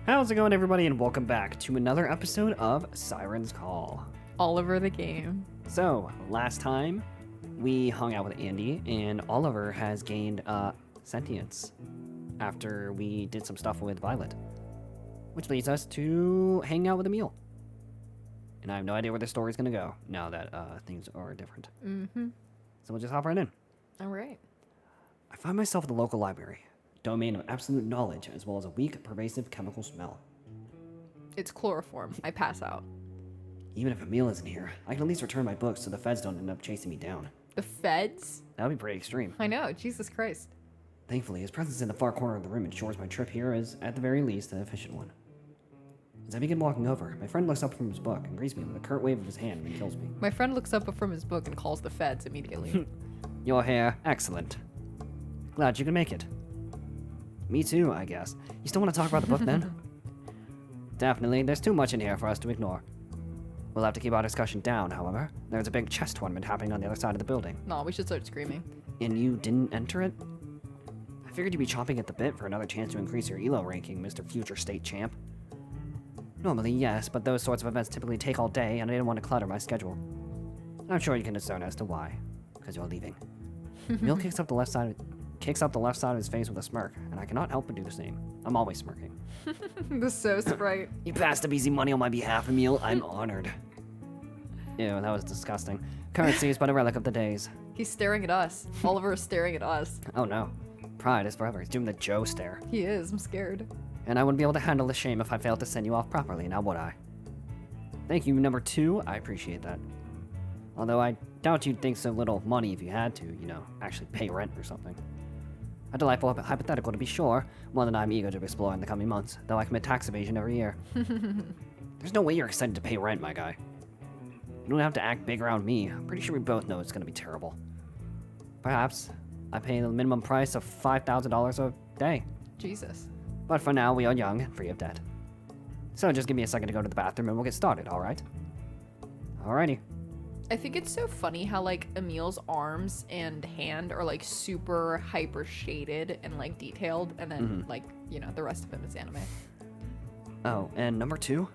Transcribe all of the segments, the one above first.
How's it going, everybody, and welcome back to another episode of Siren's Call. Oliver the game. So, last time we hung out with Andy, and Oliver has gained sentience after we did some stuff with Violet, which leads us to hanging out with Emil. And I have no idea where the story's gonna go now that things are different. Mm-hmm. So we'll just hop right in. All right. I find myself at the local library, domain of absolute knowledge, as well as a weak, pervasive chemical smell. It's chloroform. I pass out. Even if Emil isn't here, I can at least return my books so the feds don't end up chasing me down. The feds? That would be pretty extreme. I know. Jesus Christ. Thankfully, his presence in the far corner of the room ensures my trip here is, at the very least, an efficient one. As I begin walking over, my friend looks up from his book and greets me with a curt wave of his hand and kills me. My friend looks up from his book and calls the feds immediately. You're here. Excellent. Glad you can make it. Me too, I guess. You still want to talk about the book then? Definitely. There's too much in here for us to ignore. We'll have to keep our discussion down, however. There's a big chess tournament happening on the other side of the building. No, we should start screaming. And you didn't enter it? I figured you'd be chomping at the bit for another chance to increase your ELO ranking, Mr. Future State Champ. Normally, yes, but those sorts of events typically take all day, and I didn't want to clutter my schedule. I'm sure you can discern as to why. Because you're leaving. Emil kicks up the left side of his face with a smirk, and I cannot help but do the same. I'm always smirking. The so sprite. You passed up easy money on my behalf, Emil. I'm honored. Ew, that was disgusting. Currency is but a relic of the days. He's staring at us. Oliver is staring at us. Oh no. Pride is forever. He's doing the Joe stare. He is. I'm scared. And I wouldn't be able to handle the shame if I failed to send you off properly, now would I? Thank you, number 2. I appreciate that. Although I doubt you'd think so little of money if you had to, actually pay rent or something. A delightful hypothetical to be sure, one that I'm eager to explore in the coming months, though I commit tax evasion every year. There's no way you're excited to pay rent, my guy. You don't have to act big around me. I'm pretty sure we both know it's gonna be terrible. Perhaps I pay the minimum price of $5,000 a day. Jesus. But for now, we are young and free of debt. So just give me a second to go to the bathroom and we'll get started, alright? Alrighty. I think it's so funny how, like, Emil's arms and hand are, like, super hyper shaded and, like, detailed, and then, like, the rest of him is anime. Oh, and number 2?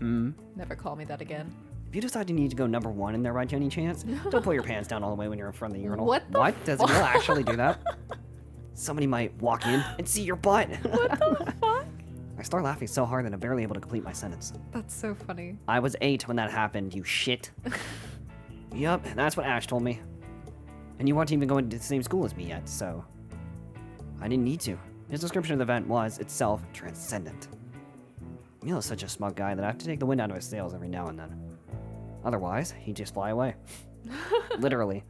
Never call me that again. If you decide you need to go number 1 in there by any chance, don't pull your pants down all the way when you're in front of the urinal. What the What? Does Emil actually do that? Somebody might walk in and see your butt. What the fuck? I start laughing so hard that I'm barely able to complete my sentence. That's so funny. I was 8 when that happened, you shit. Yup, that's what Ash told me. And you weren't even going to the same school as me yet, so... I didn't need to. His description of the event was, itself, transcendent. Emil is such a smug guy that I have to take the wind out of his sails every now and then. Otherwise, he'd just fly away. Literally.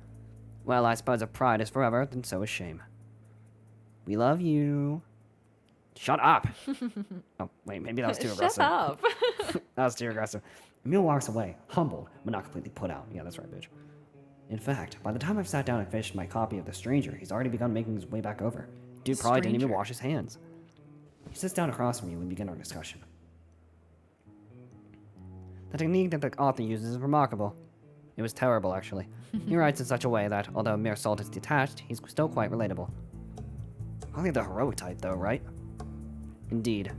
Well, I suppose if pride is forever, then so is shame. We love you. Shut up! Oh, wait, maybe that was too aggressive. Shut up. That was too aggressive. Emil walks away, humbled, but not completely put out. Yeah, that's right, bitch. In fact, by the time I've sat down and finished my copy of The Stranger, he's already begun making his way back over. Dude probably didn't even wash his hands. He sits down across from me and we begin our discussion. The technique that the author uses is remarkable. It was terrible, actually. He writes in such a way that, although mere salt is detached, he's still quite relatable. Hardly the heroic type, though, right? Indeed.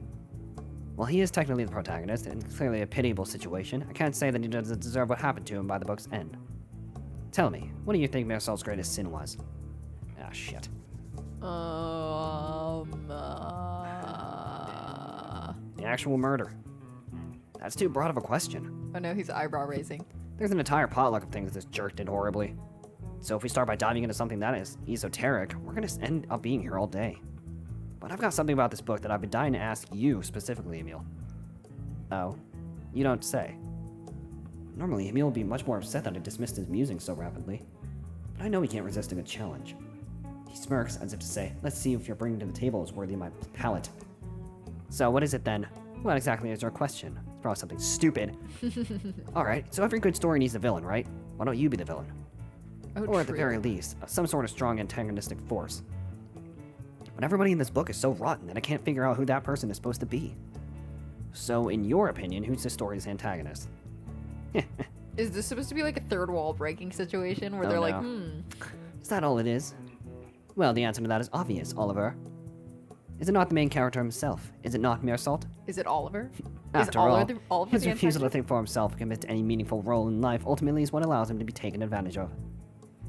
While he is technically the protagonist, and clearly a pitiable situation, I can't say that he doesn't deserve what happened to him by the book's end. Tell me, what do you think Mirsal's greatest sin was? Ah, shit. The actual murder. That's too broad of a question. Oh no, he's eyebrow raising. There's an entire potluck of things this jerk did horribly. So if we start by diving into something that is esoteric, we're gonna end up being here all day. But I've got something about this book that I've been dying to ask you specifically, Emil. Oh? You don't say. Normally, Emil would be much more upset that I dismissed his musings so rapidly. But I know he can't resist a good challenge. He smirks as if to say, let's see if you're bringing to the table is worthy of my palate. So what is it then? What exactly is your question? It's probably something stupid. Alright, so every good story needs a villain, right? Why don't you be the villain? Oh, Or at the very least, some sort of strong antagonistic force. But everybody in this book is so rotten that I can't figure out who that person is supposed to be. So, in your opinion, who's this story's antagonist? Is this supposed to be like a third wall breaking situation where Oh, they're no. like, Is that all it is? Well, the answer to that is obvious, Oliver. Is it not the main character himself? Is it not mere salt? Is it Oliver? After is all, Oliver his the refusal to antagonist? think for himself, commit to any meaningful role in life, ultimately is what allows him to be taken advantage of.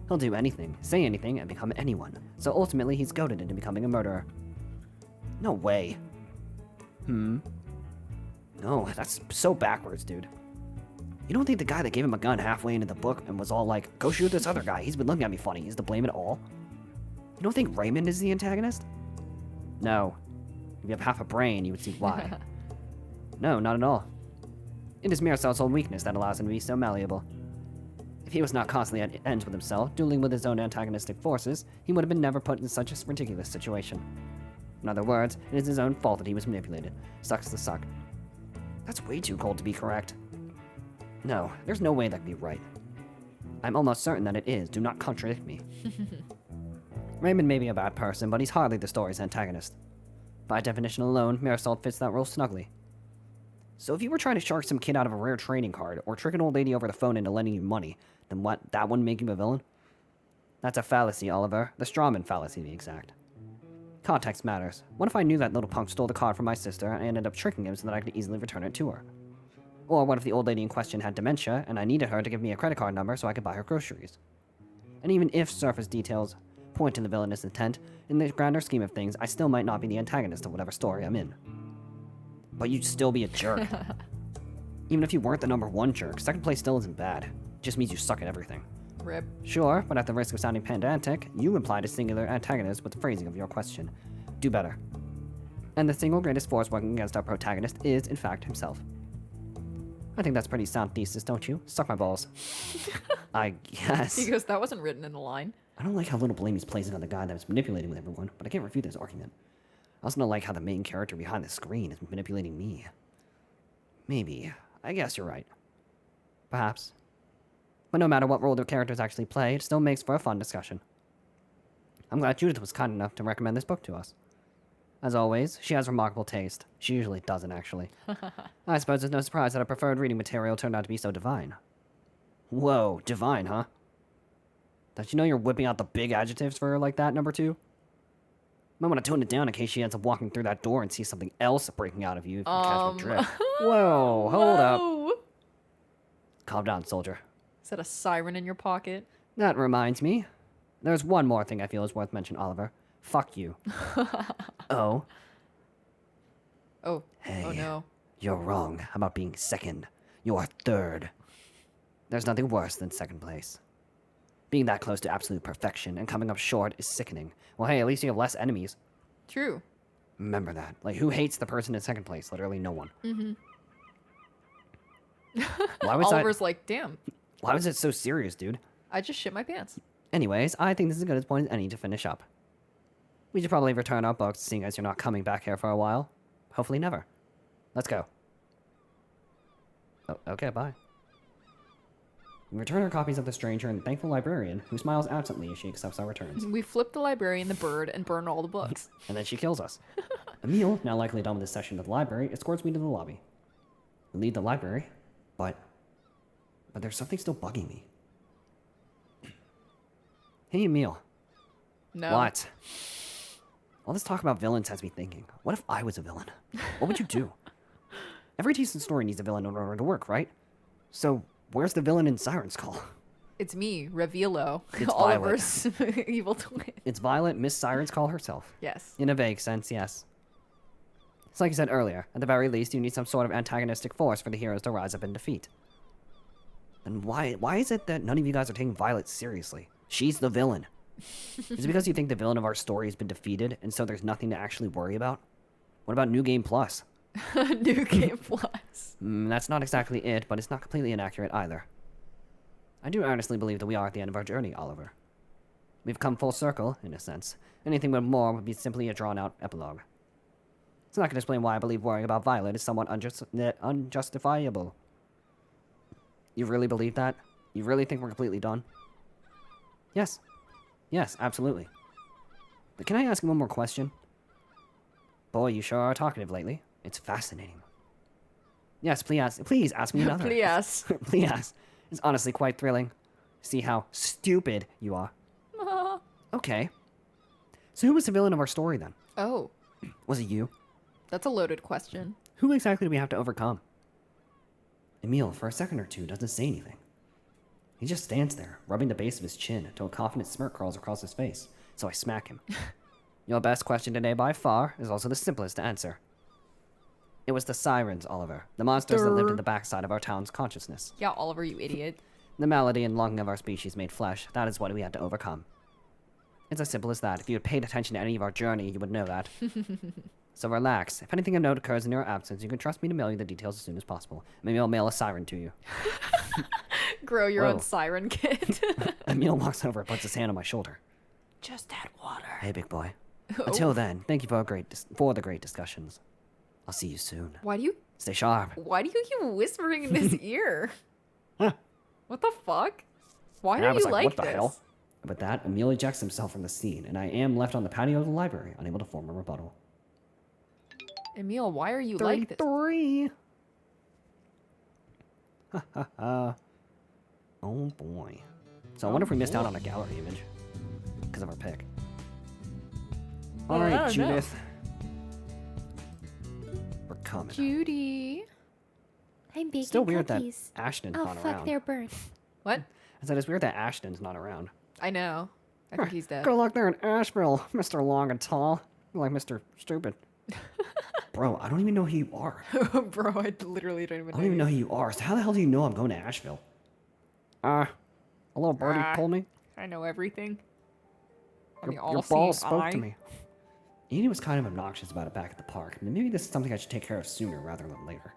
He'll do anything, say anything, and become anyone. So ultimately, he's goaded into becoming a murderer. No way. No, that's so backwards, dude. You don't think the guy that gave him a gun halfway into the book and was all like, go shoot this other guy, he's been looking at me funny, is to blame it all? You don't think Raymond is the antagonist? No. If you have half a brain, you would see why. No, not at all. It is mere Salt's own weakness that allows him to be so malleable. If he was not constantly at ends with himself, dueling with his own antagonistic forces, he would have been never put in such a ridiculous situation. In other words, it is his own fault that he was manipulated. Sucks to suck. That's way too cold to be correct. No, there's no way that could be right. I'm almost certain that it is. Do not contradict me. Raymond may be a bad person, but he's hardly the story's antagonist. By definition alone, Marisol fits that role snugly. So if you were trying to shark some kid out of a rare trading card, or trick an old lady over the phone into lending you money, then what, that wouldn't make you a villain? That's a fallacy, Oliver. The strawman fallacy, to be exact. Context matters. What if I knew that little punk stole the card from my sister, and I ended up tricking him so that I could easily return it to her? Or what if the old lady in question had dementia, and I needed her to give me a credit card number so I could buy her groceries? And even if surface details point to the villainous intent, in the grander scheme of things, I still might not be the antagonist of whatever story I'm in. But you'd still be a jerk. Even if you weren't the #1 jerk, second place still isn't bad. It just means you suck at everything. Rip. Sure, but at the risk of sounding pedantic, you implied a singular antagonist with the phrasing of your question. Do better. And the single greatest force working against our protagonist is, in fact, himself. I think that's pretty sound thesis, don't you? Suck my balls. I guess. He goes, that wasn't written in the line. I don't like how little blame he's placing on the guy that was manipulating with everyone, but I can't refute this argument. I also don't like how the main character behind the screen is manipulating me. Maybe. I guess you're right. Perhaps. But no matter what role the characters actually play, it still makes for a fun discussion. I'm glad Judith was kind enough to recommend this book to us. As always, she has remarkable taste. She usually doesn't, actually. I suppose it's no surprise that her preferred reading material turned out to be so divine. Whoa, divine, huh? Don't you know you're whipping out the big adjectives for her like that, #2? Might want to tone it down in case she ends up walking through that door and sees something else breaking out of you if you catch her drift. Whoa, hold up. Calm down, soldier. Is that a siren in your pocket? That reminds me. There's one more thing I feel is worth mentioning, Oliver. Fuck you. Oh? Oh. Hey. Oh no. You're wrong about being second. You're third. There's nothing worse than second place. Being that close to absolute perfection and coming up short is sickening. Well, hey, at least you have less enemies. True. Remember that. Like, who hates the person in second place? Literally no one. Why was Oliver's like, damn, Why was it so serious, dude? I just shit my pants. Anyways, I think this is as good a point as any to finish up. We should probably return our books, seeing as you're not coming back here for a while. Hopefully never. Let's go. Oh, okay, bye. We return our copies of The Stranger and the thankful librarian, who smiles absently as she accepts our returns. We flip the librarian the bird and burn all the books. And then she kills us. Emil, now likely done with this session at the library, escorts me to the lobby. We leave the library, but there's something still bugging me. Hey, Emil. No. What? All this talk about villains has me thinking, what if I was a villain? What would you do? Every decent story needs a villain in order to work, right? So, where's the villain in Siren's Call? It's me, Revilo. It's Oliver's evil twin. It's Violet, Miss Siren's Call herself. Yes. In a vague sense, yes. It's like you said earlier, at the very least, you need some sort of antagonistic force for the heroes to rise up and defeat. Then why is it that none of you guys are taking Violet seriously? She's the villain. Is it because you think the villain of our story has been defeated, and so there's nothing to actually worry about? What about New Game Plus? New Game Plus. That's not exactly it, but it's not completely inaccurate either. I do earnestly believe that we are at the end of our journey, Oliver. We've come full circle, in a sense. Anything but more would be simply a drawn-out epilogue. It's not going to explain why I believe worrying about Violet is somewhat unjustifiable. You really believe that? You really think we're completely done? Yes. Yes, absolutely. But can I ask you one more question? Boy, you sure are talkative lately. It's fascinating. Yes, please ask me another. Please. Please. It's honestly quite thrilling. See how stupid you are. Okay. So who was the villain of our story then? Oh, Was it you? That's a loaded question. Who exactly do we have to overcome? Emil, for a second or two, doesn't say anything. He just stands there, rubbing the base of his chin until a confident smirk crawls across his face, so I smack him. Your best question today by far is also the simplest to answer. It was the sirens, Oliver. The monsters that lived in the backside of our town's consciousness. Yeah, Oliver, you idiot. The malady and longing of our species made flesh. That is what we had to overcome. It's as simple as that. If you had paid attention to any of our journey, you would know that. So relax. If anything of note occurs in your absence, you can trust me to mail you the details as soon as possible. Maybe I'll mail a siren to you. Grow your own Whoa. siren kit. Emil walks over and puts his hand on my shoulder. Just add water. Hey, big boy. Oh. Until then, thank you for the great discussions. I'll see you soon. Why do you Stay sharp. keep whispering in his ear? Huh. What the fuck? Why And are I was you like, like what the this? hell? With that, Emil ejects himself from the scene, and I am left on the patio of the library, unable to form a rebuttal. Emil, why are you like this? 33. Ha ha ha. Oh boy. So I wonder if we missed out on a gallery image because of our pick. Well, I Alright, don't know. Judith. We're coming. Judy. I'm baking Still weird cookies. that Ashton's Oh not fuck, around. they're burnt. What? I said it's weird that Ashton's not around. I know. I think he's dead. Good luck there in Asheville, Mr. Long and Tall. You're like Mr. Stupid. Bro, I don't even know who you are. Bro, I literally don't even I know. don't even know who you are. So how the hell do you know I'm going to Asheville? A little birdie told me. I know everything. I'm the Your all-seeing ball spoke eye. to me. Edie was kind of obnoxious about it back at the park. Maybe this is something I should take care of sooner rather than later.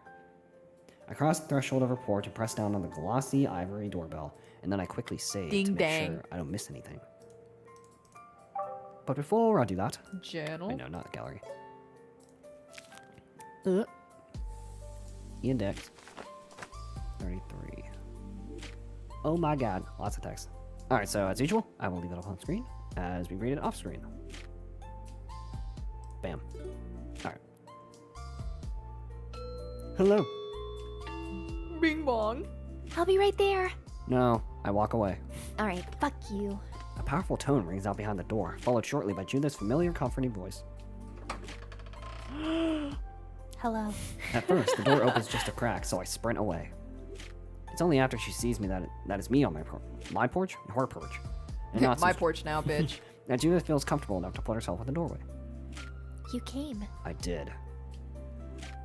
I crossed the threshold of her porch and pressed down on the glossy ivory doorbell, and then I quickly saved to Ding make dang. sure I don't miss anything. But before I do that, Journal. wait, no, not the gallery. Index 33. Oh my god, lots of text. Alright, so as usual, I will leave it up on screen as we read it off screen. Bam. Alright. Hello. Bing bong. I'll be right there. No, I walk away. All right, fuck you. A powerful tone rings out behind the door, followed shortly by Judith's familiar, comforting voice. Hello. At first, the door opens just a crack, so I sprint away. It's only after she sees me that it's me on my porch, and her porch. And not My so- porch now, bitch. That Judith feels comfortable enough to put herself in the doorway. You came. I did.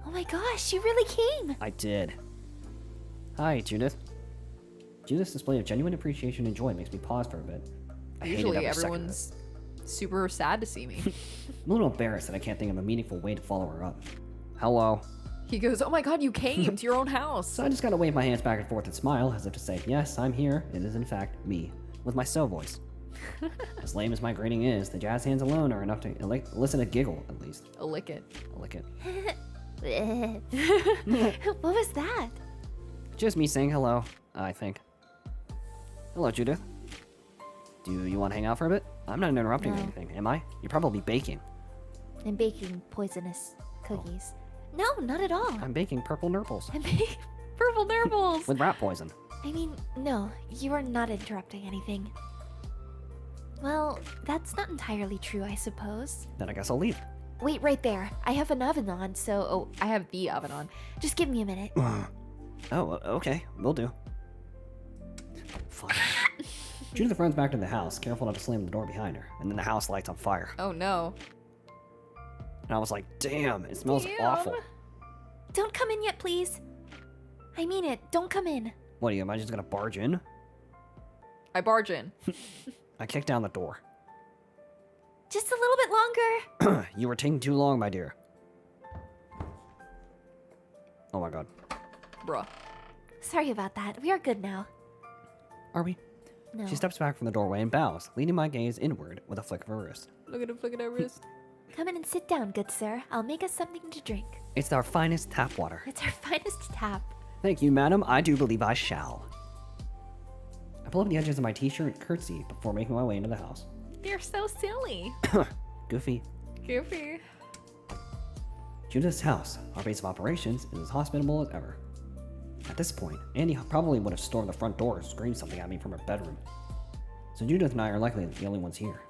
Oh my gosh, you really came. I did. Hi, Judith. Judith's display of genuine appreciation and joy makes me pause for a bit. I hated Usually every second of it. everyone's super sad to see me. I'm a little embarrassed that I can't think of a meaningful way to follow her up. Hello. He goes, oh my god, you came to your own house. So I just gotta wave my hands back and forth and smile as if to say, yes, I'm here. It is in fact me, with my so voice. As lame as my greeting is, the jazz hands alone are enough to elicit a giggle, at least. A lick it. I'll lick it. What was that? Just me saying hello, I think. Hello, Judith. Do you want to hang out for a bit? I'm not interrupting No. anything, am I? You're probably baking. I'm baking poisonous cookies. No, not at all. I'm baking purple nurples I'm baking. Purple nurbles. with rat poison. I mean, no, you are not interrupting anything. Well, that's not entirely true, I suppose. Then I guess I'll leave. Wait right there. I have an oven on, so Oh, I have the oven on. just give me a minute. Oh, okay, will do. Fine. Judith runs back to the house, careful not to slam the door behind her, and then the house lights on fire. Oh no. And I was like, damn, it smells awful. Don't come in yet, please. I mean it. Don't come in. What are you, am I just gonna barge in? I barge in. I kicked down the door. Just a little bit longer. You were taking too long, my dear. Oh my god. Bruh. Sorry about that. We are good now. Are we? No. She steps back from the doorway and bows, leading my gaze inward with a flick of her wrist. Look at him flicking her wrist. Come in and sit down, good sir. I'll make us something to drink. It's our finest tap water. It's our finest tap. Thank you, madam. I do believe I shall. I pull up the edges of my t-shirt and curtsy before making my way into the house. You're so silly. Goofy. Goofy. Judith's house, our base of operations, is as hospitable as ever. At this point, Andy probably would have stormed the front door or screamed something at me from her bedroom. So Judith and I are likely the only ones here.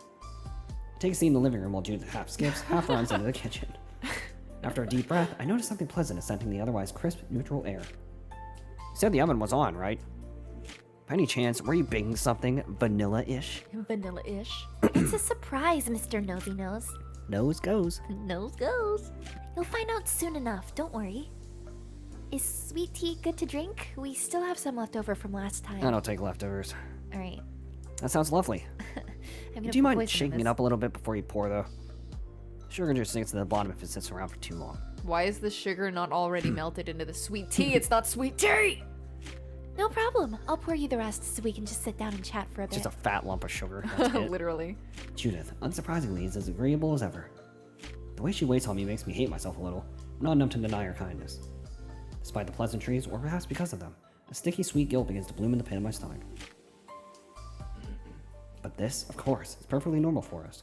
Take a seat in the living room while Judith half skips, half runs into the kitchen. After a deep breath, I noticed something pleasant ascending the otherwise crisp, neutral air. You said the oven was on, right? By any chance, were you baking something vanilla-ish? Vanilla-ish. It's a surprise, Mr. Nosy Nose. Nose goes. Nose goes. You'll find out soon enough, don't worry. Is sweet tea good to drink? We still have some left over from last time. I don't take leftovers. Alright. That sounds lovely. I'm gonna Do you put mind poison in shaking it this. up a little bit before you pour, though? Sugar just sinks to the bottom if it sits around for too long. Why is the sugar not already melted into the sweet tea? It's not sweet tea! No problem. I'll pour you the rest so we can just sit down and chat for a It's bit. just a fat lump of sugar. That's it. Literally. Judith, unsurprisingly, is as agreeable as ever. The way she waits on me makes me hate myself a little. I'm not enough to deny her kindness. Despite the pleasantries, or perhaps because of them, a sticky sweet guilt begins to bloom in the pit of my stomach. But this, of course, is perfectly normal for us.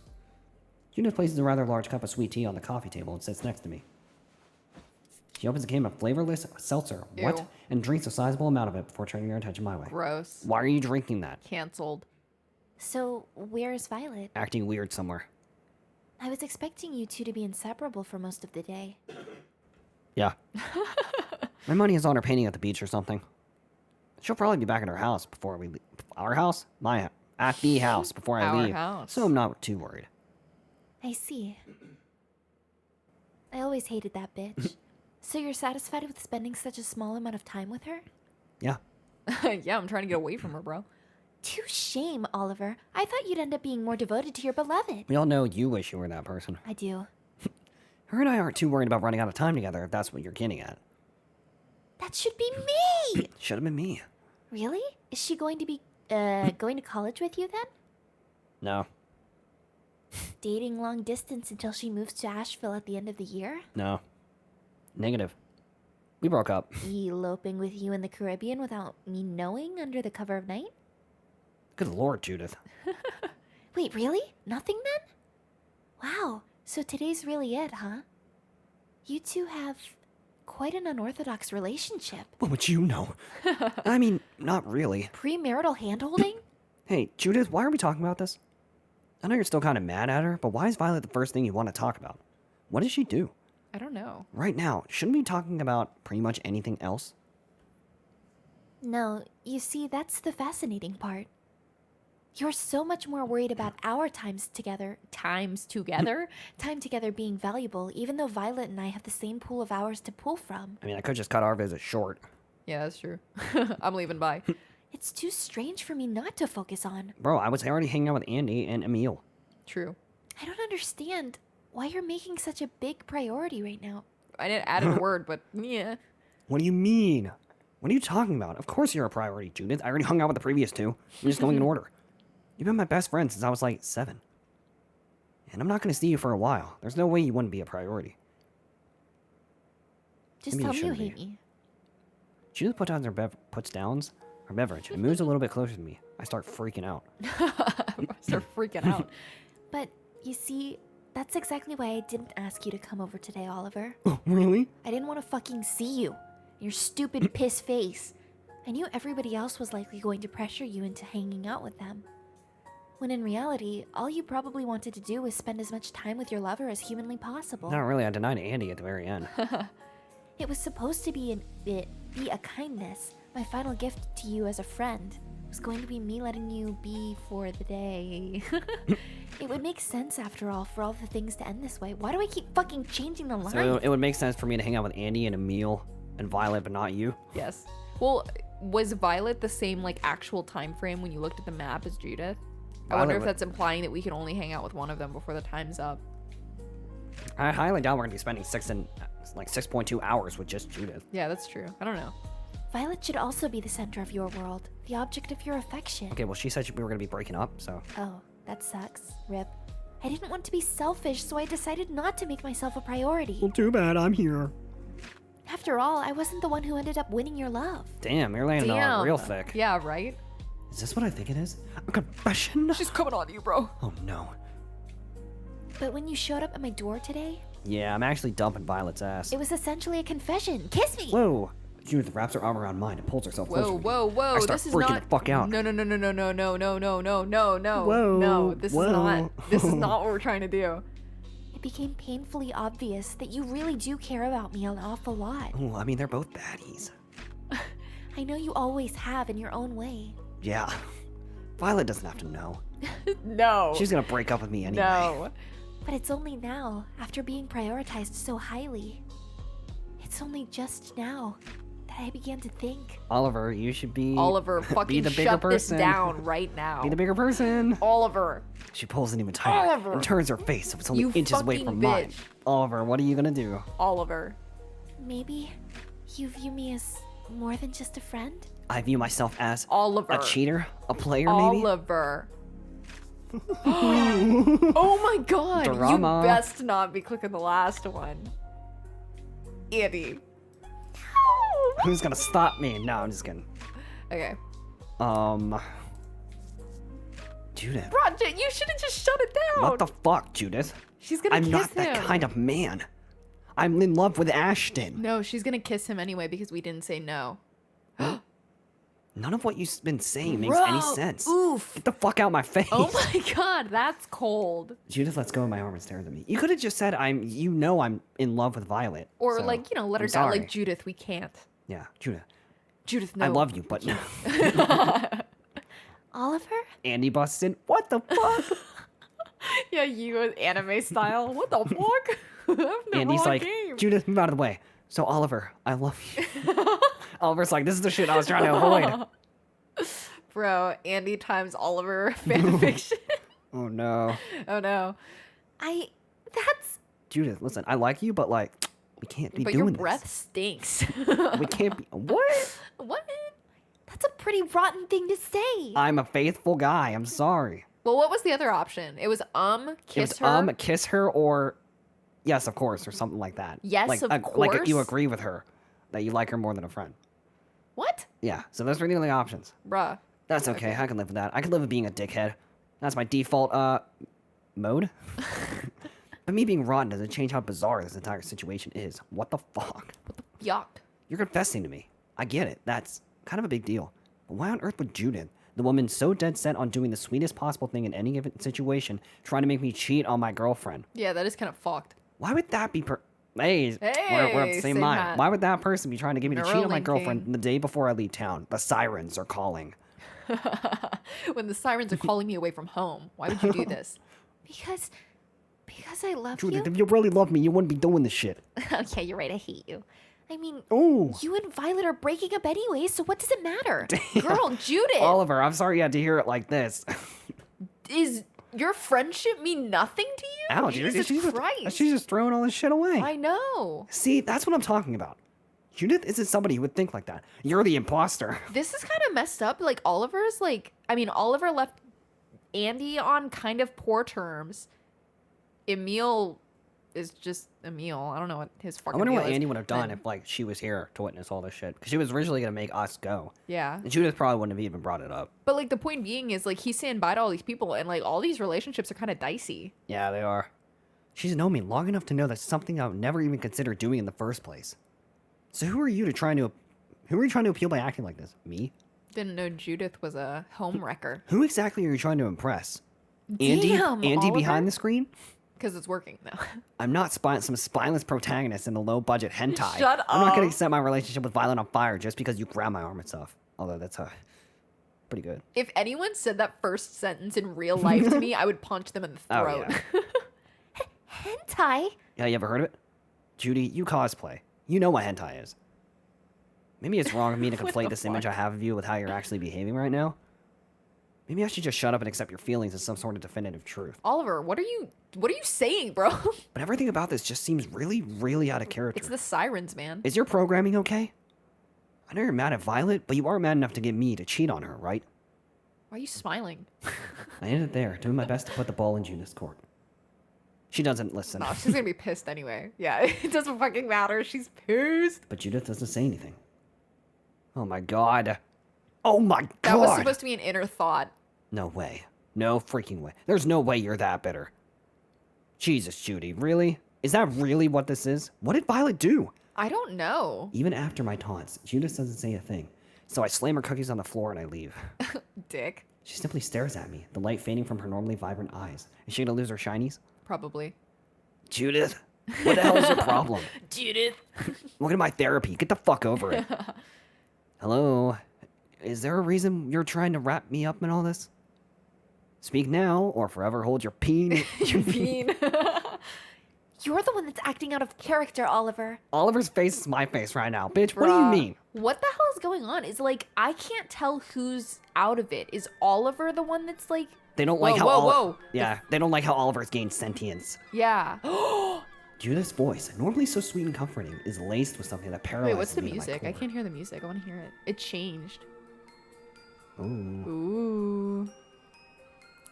Judith places a rather large cup of sweet tea on the coffee table and sits next to me. She opens a can of flavorless seltzer, Ew. and drinks a sizable amount of it before turning her attention my way. Gross. Why are you drinking that? Cancelled. So, where's Violet? Acting weird somewhere. I was expecting you two to be inseparable for most of the day. Yeah. My money is on her painting at the beach or something. She'll probably be back at her house before we leave. Our house? At the house before I Our leave. house. So I'm not too worried. I see. I always hated that bitch. So you're satisfied with spending such a small amount of time with her? Yeah. Yeah, I'm trying to get away from her, bro. To shame, Oliver. I thought you'd end up being more devoted to your beloved. We all know you wish you were that person. I do. Her and I aren't too worried about running out of time together, if that's what you're getting at. That should be me! Should have been me. Really? Is she going to be, going to college with you then? No. Dating long distance until she moves to Asheville at the end of the year? No. Negative. We broke up. Eloping with you in the Caribbean without me knowing under the cover of night? Good lord, Judith. Wait, really? Nothing then? Wow, so today's really it, huh? You two have quite an unorthodox relationship. What would you know? I mean, not really. Premarital handholding? Hey, Judith, why are we talking about this? I know you're still kind of mad at her, but why is Violet the first thing you want to talk about? What did she do? I don't know. Right now, shouldn't we be talking about pretty much anything else? No, you see, that's the fascinating part. You're so much more worried about our time together being valuable, even though Violet and I have the same pool of hours to pull from. I mean, I could just cut our visit short. Yeah, that's true. I'm leaving. Bye. It's too strange for me not to focus on. Bro, I was already hanging out with Andy and Emil. True. I don't understand why you're making such a big priority right now. I didn't add a word, but yeah. What do you mean? What are you talking about? Of course you're a priority, Judith. I already hung out with the previous two. I'm just going in order. You've been my best friend since I was like 7. And I'm not going to see you for a while. There's no way you wouldn't be a priority. Just Maybe tell you me you shouldn't hate be. me. Judith puts down her beverage and moves a little bit closer to me. I start freaking out. Start freaking out. But, you see, that's exactly why I didn't ask you to come over today, Oliver. Oh, really? I didn't want to fucking see you. Your stupid piss face. I knew everybody else was likely going to pressure you into hanging out with them. When in reality, all you probably wanted to do was spend as much time with your lover as humanly possible. Not really. I denied Andy at the very end. It was supposed to be a kindness. My final gift to you as a friend was going to be me letting you be for the day. It would make sense after all for all the things to end this way. Why do I keep fucking changing the line? So it would make sense for me to hang out with Andy and Emil and Violet, but not you? Yes. Well, was Violet the same like actual time frame when you looked at the map as Judith? I wonder if that's implying that we can only hang out with one of them before the time's up. I highly doubt we're going to be spending 6.2 hours with just Judith. Yeah, that's true. I don't know. Violet should also be the center of your world, the object of your affection. Okay, well, she said we were going to be breaking up, so... Oh, that sucks. Rip. I didn't want to be selfish, so I decided not to make myself a priority. Well, too bad. I'm here. After all, I wasn't the one who ended up winning your love. Damn, you're laying it on real thick. Yeah, right? Is this what I think it is? A confession? She's coming on you, bro. Oh, no. But when you showed up at my door today, Yeah, I'm actually dumping Violet's ass. it was essentially a confession. Kiss me! Whoa. Judith wraps her arm around mine and pulls herself closer. Whoa! I start This is freaking not. the fuck out. No! Whoa, No! This whoa. is not. This is not what we're trying to do. It became painfully obvious that you really do care about me an awful lot. Oh, I mean, they're both baddies. I know you always have in your own way. Yeah. Violet doesn't have to know. No. She's gonna break up with me anyway. No. But it's only now, after being prioritized so highly. It's only just now that I began to think. Oliver, you should be... Oliver, be fucking the bigger shut this person. down right now. Be the bigger person. Oliver. She pulls it even tighter Oliver. and turns her face so it's only You inches away fucking from mine. bitch. Oliver, what are you gonna do? Oliver. Maybe you view me as more than just a friend? I view myself as Oliver. a cheater, a player maybe? Oliver. Oh my god. Drama. You best not be clicking the last one. Andy. Who's gonna stop me? No, I'm just kidding. Okay. Judith. Roger, you should have just shut it down. What the fuck, Judith? She's gonna I'm kiss not him. that kind of man. I'm in love with Ashton. No, she's gonna kiss him anyway because we didn't say no. None of what you've been saying makes any Bro, sense. oof. Get the fuck out my face. Oh my god, that's cold. Judith lets go of my arm and stares at me. You could have just said I'm in love with Violet. Or so like, let her I'm down. sorry. Like, Judith, we can't. Yeah, Judith. Judith, no. I love you, but no. Oliver? Andy busts in. What the fuck? Yeah, you anime style. What the fuck? Andy's like, Judith, move out of the way. So Oliver, I love you. Oliver's like, this is the shit I was trying to avoid. Bro, Andy times Oliver fanfiction. Oh no. Oh no. That's... Judith, listen, I like you, but like, we can't be But doing your this. breath stinks. We can't be. What? What? That's a pretty rotten thing to say. I'm a faithful guy. I'm sorry. Well, what was the other option? It was kiss it was, her. kiss her, or yes, of course, or something like that. Yes, like, of Like you course. agree with her that you like her more than a friend. What? Yeah. So those were the only options. Bruh. That's okay. I can live with that. I can live with being a dickhead. That's my default mode. But me being rotten doesn't change how bizarre this entire situation is. What the fuck? Yuck. You're confessing to me. I get it. That's kind of a big deal. But why on earth would Judith, the woman so dead set on doing the sweetest possible thing in any given situation, trying to make me cheat on my girlfriend? Yeah, that is kind of fucked. Why would that be Hey, we're of the same same mind. hat. Why would that person be trying to get me to cheat on my Neurolinking. girlfriend the day before I leave town? The sirens are calling. When the sirens are calling me away from home. Why would you do this? Because I love Judith, you? if you really love me, you wouldn't be doing this shit. Okay, you're right, I hate you. I mean, Ooh. you and Violet are breaking up anyway, so what does it matter? Girl, Judith, Oliver, I'm sorry you had to hear it like this. is your friendship mean nothing to you? Ouch, Jesus Christ. she's just throwing all this shit away. I know. See, that's what I'm talking about. Judith isn't somebody who would think like that. You're the imposter. This is kind of messed up. Like, Oliver's like, I mean, Oliver left Andy on kind of poor terms. Emil is just Emil. I don't know what his I fucking wonder deal what is. Andy would have done Then- if, like, she was here to witness all this shit. Because she was originally going to make us go. Yeah. And Judith probably wouldn't have even brought it up. But, like, the point being is, like, he's saying bye to all these people, and, like, all these relationships are kind of dicey. Yeah, they are. She's known me long enough to know that's something I would never even consider doing in the first place. So who are you trying to appeal by acting like this? Me? Didn't know Judith was a home wrecker. Who exactly are you trying to impress? Damn, Andy Oliver? behind the screen? Because it's working now. I'm not some spineless protagonist in the low-budget hentai. Shut I'm not up. going to set my relationship with Violet on fire just because you grab my arm and stuff. Although that's pretty good. If anyone said that first sentence in real life to me, I would punch them in the Oh, throat. yeah. Hentai? Yeah, you ever heard of it? Judy, you cosplay. You know what hentai is. Maybe it's wrong of me to What conflate the this image I fuck? have of you with how you're actually behaving right now. Maybe I should just shut up and accept your feelings as some sort of definitive truth. Oliver, what are you saying, bro? But everything about this just seems really, really out of character. It's the sirens, man. Is your programming okay? I know you're mad at Violet, but you are mad enough to get me to cheat on her, right? Why are you smiling? I ended it there, doing my best to put the ball in Judith's court. She doesn't listen. No, she's gonna be pissed anyway. Yeah, it doesn't fucking matter. She's pissed. But Judith doesn't say anything. Oh my god. Oh my god! That was supposed to be an inner thought. No way. No freaking way. There's no way you're that bitter. Jesus, Judy, really? Is that really what this is? What did Violet do? I don't know. Even after my taunts, Judith doesn't say a thing. So I slam her cookies on the floor and I leave. Dick. She simply stares at me, the light fading from her normally vibrant eyes. Is she gonna lose her shinies? Probably. Judith, what the hell is your problem? Judith. Look at my therapy. Get the fuck over it. Hello? Is there a reason you're trying to wrap me up in all this? Speak now, or forever hold your peen. Your bean. You're the one that's acting out of character, Oliver. Oliver's face is my face right now. Bitch, what do you mean? What the hell is going on? Is like, I can't tell who's out of it. Is Oliver the one that's like... They don't like Whoa, how whoa. Yeah, they don't like how Oliver's gained sentience. Yeah. Judith's voice, normally so sweet and comforting, is laced with something that paralyzes Wait, what's the me to my music? I core. can't hear the music. I want to hear it. It changed. Ooh. Ooh.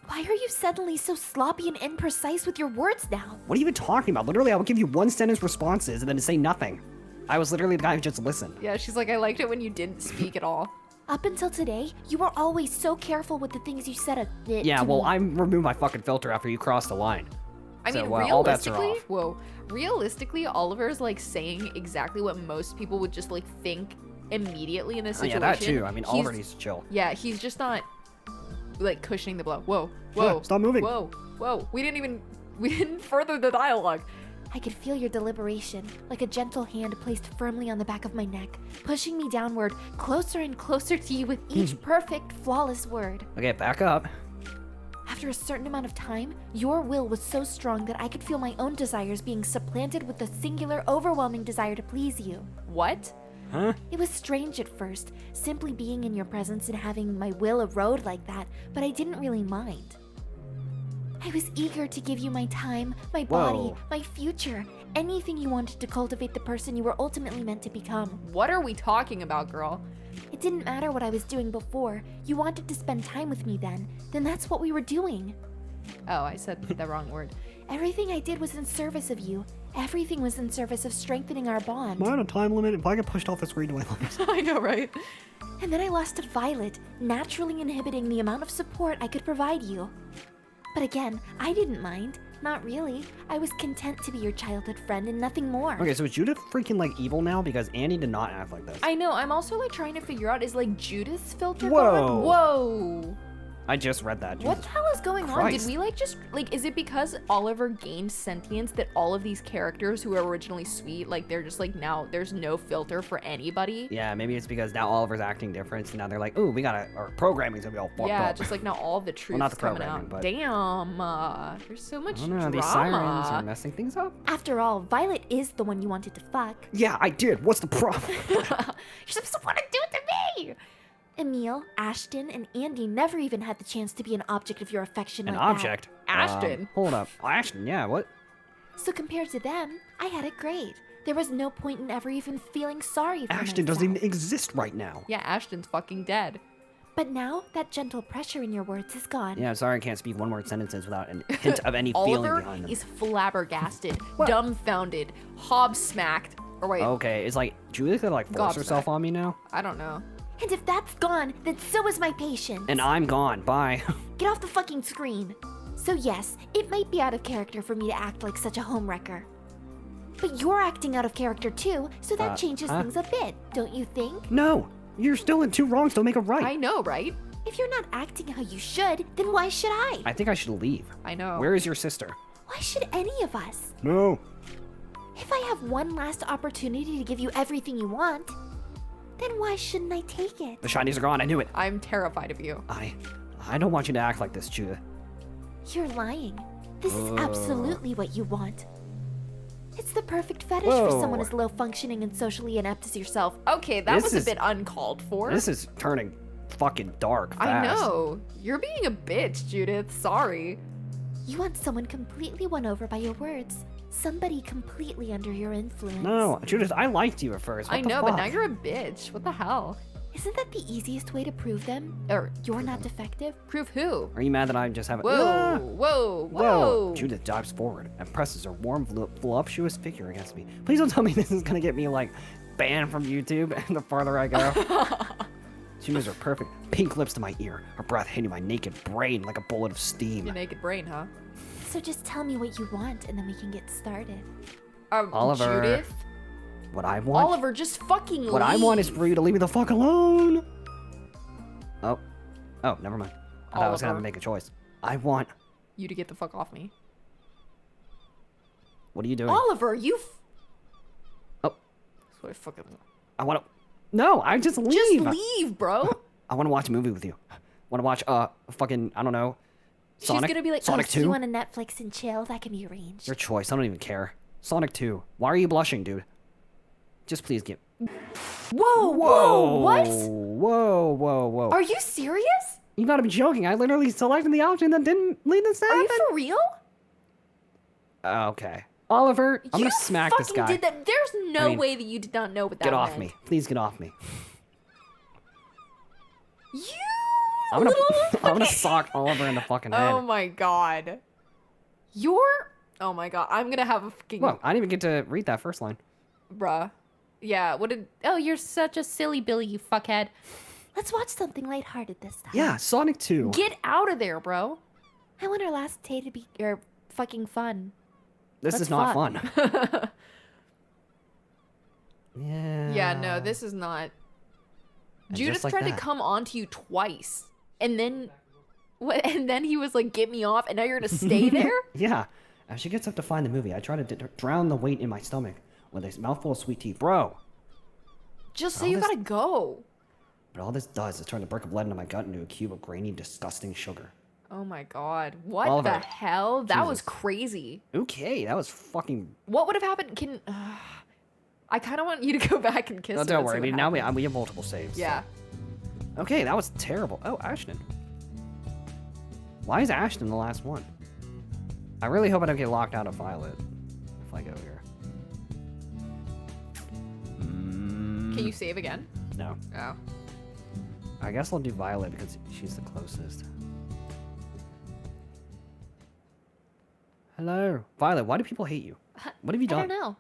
Why are you suddenly so sloppy and imprecise with your words now? What are you even talking about? Literally, I would give you one sentence responses and then say nothing. I was literally the guy who just listened. Yeah, she's like, I liked it when you didn't speak at all. Up until today, you were always so careful with the things you said Yeah, to well, me. I removed my fucking filter after you crossed the line. I So, mean, all bets are realistically, off. realistically, Oliver's like saying exactly what most people would just like think immediately in this Oh, yeah, situation. that too. I mean, He's- Oliver needs to chill. Yeah, he's just not like cushioning the blow. Whoa, Yeah, whoa, stop moving. Whoa, whoa. We didn't further the dialogue. I could feel your deliberation, like a gentle hand placed firmly on the back of my neck, pushing me downward, closer and closer to you with each perfect, flawless word. Okay, back up. After a certain amount of time, your will was so strong that I could feel my own desires being supplanted with the singular, overwhelming desire to please you. What? Huh? It was strange at first, simply being in your presence and having my will erode like that, but I didn't really mind. I was eager to give you my time, my body, Whoa. my future, anything you wanted to cultivate the person you were ultimately meant to become. What are we talking about, girl? It didn't matter what I was doing before. You wanted to spend time with me then that's what we were doing. Oh, I said the wrong word. Everything I did was in service of you. Everything was in service of strengthening our bond. Am I on a time limit? If I get pushed off the screen, do I lose? I know, right? And then I lost to Violet, naturally inhibiting the amount of support I could provide you. But again, I didn't mind. Not really. I was content to be your childhood friend and nothing more. Okay, so is Judith freaking like evil now? Because Annie did not act like this. I know. I'm also like trying to figure out, is like Judith's filter Whoa. gone? Whoa. I just read that. What Jesus the hell is going on? Did Christ. we like just like, is it because Oliver gained sentience that all of these characters who were originally sweet, like they're just like now there's no filter for anybody? Yeah, maybe it's because now Oliver's acting different, so now they're like, ooh, we gotta, our programming's gonna be all fucked Yeah, up. just like now all the truth's not the coming programming, out. but- Damn, there's so much I don't know, drama. these sirens are messing things up. After all, Violet is the one you wanted to fuck. Yeah, I did. What's the problem? You're supposed to want to do it to me! Emil, Ashton, and Andy never even had the chance to be an object of your affection An like object? Ashton. Hold up. Oh, Ashton, yeah, what? that. So compared to them, I had it great. There was no point in ever even feeling sorry for Ashton myself. doesn't even exist right now. Yeah, Ashton's fucking dead. But now, that gentle pressure in your words is gone. Yeah, I'm sorry I can't speak one-word sentences without a hint of any feeling Oliver behind them. is flabbergasted, What? dumbfounded, hobsmacked. Or wait, Okay, it's like, Judith gonna like force Gobsmacked. herself on me now? I don't know. And if that's gone, then so is my patience. And I'm gone. Bye. Get off the fucking screen. So yes, it might be out of character for me to act like such a homewrecker. But you're acting out of character too, so that changes huh? things a bit, don't you think? No, you're still in two wrongs. Don't make a right. I know, right? If you're not acting how you should, then why should I? I think I should leave. I know. Where is your sister? Why should any of us? No. If I have one last opportunity to give you everything you want, then why shouldn't I take it? The shinies are gone. I knew it. I'm terrified of you. I don't want you to act like this, Judith. You're lying. This is absolutely what you want. It's the perfect fetish Whoa. for someone as low functioning and socially inept as yourself. Okay, that This was is- a bit uncalled for. This is turning fucking dark fast. I know. You're being a bitch, Judith. Sorry. You want someone completely won over by your words. Somebody completely under your influence. No, Judith, I liked you at first. What I the know, but fuck? now you're a bitch. What the hell? Isn't that the easiest way to prove them? Or You're not defective? prove who? Are you mad that I just have a... Whoa, Ah! whoa, whoa. Whoa! Judith dives forward and presses her warm, voluptuous figure against me. Please don't tell me this is gonna get me, like, banned from YouTube the farther I go. She moves her perfect pink lips to my ear, her breath hitting my naked brain like a bullet of steam. Your naked brain, huh? So just tell me what you want and then we can get started. Oliver. Judith? What I want? Oliver, just fucking leave. What I want is for you to leave me the fuck alone. Oh. Oh, never mind. I thought I was gonna have to make a choice. I want... You to get the fuck off me. What are you doing? Oliver, you... Oh. That's what I fucking... I want to... No, I just leave. Just leave, bro. I want to watch a movie with you. Want to watch, fucking, I don't know, Sonic? She's gonna be like, Sonic Oh, 2? you want to Netflix and chill? That can be arranged. Your choice. I don't even care. Sonic 2. Why are you blushing, dude? Just please get... Whoa, whoa, what? Whoa, whoa, whoa. Are you serious? You gotta be joking. I literally selected the option that didn't lead this to Are you happen. for real? Okay. Oliver, I'm you gonna smack this fucking guy. did that. There's no I mean, way that you did not know what that Get off meant. me. Please get off me. You I'm gonna, little I'm gonna fucking- sock Oliver in the fucking head. Oh my god. You're... Oh my god. I'm gonna have a fucking... Whoa, I didn't even get to read that first line. Bruh. Yeah, what did... Oh, you're such a silly Billy, you fuckhead. Let's watch something lighthearted this time. Yeah, Sonic 2. Get out of there, bro. I want our last day to be fucking fun. This Let's is not fuck. fun. Yeah. Yeah, no, this is not... And Judith just like tried to that. come onto you twice. And then... What? And then he was like, get me off, and now you're gonna stay there? Yeah. As she gets up to find the movie, I try to drown the weight in my stomach with a mouthful of sweet tea. Bro! Just say All you this- gotta go. But all this does is turn the brick of lead into my gut into a cube of grainy, disgusting sugar. Oh my god. What Oliver. the hell? That was Jesus. crazy. Okay, that was fucking... What would have happened? I kind of want you to go back and kiss No, him. don't and worry. see I mean, what now happens. we have multiple saves. Yeah. So. Okay, that was terrible. Oh, Ashton. Why is Ashton the last one? I really hope I don't get locked out of Violet if I go here. Can you save again? No. Oh. I guess I'll do Violet because she's the closest. Hello. Violet, why do people hate you? What have you I done? don't know.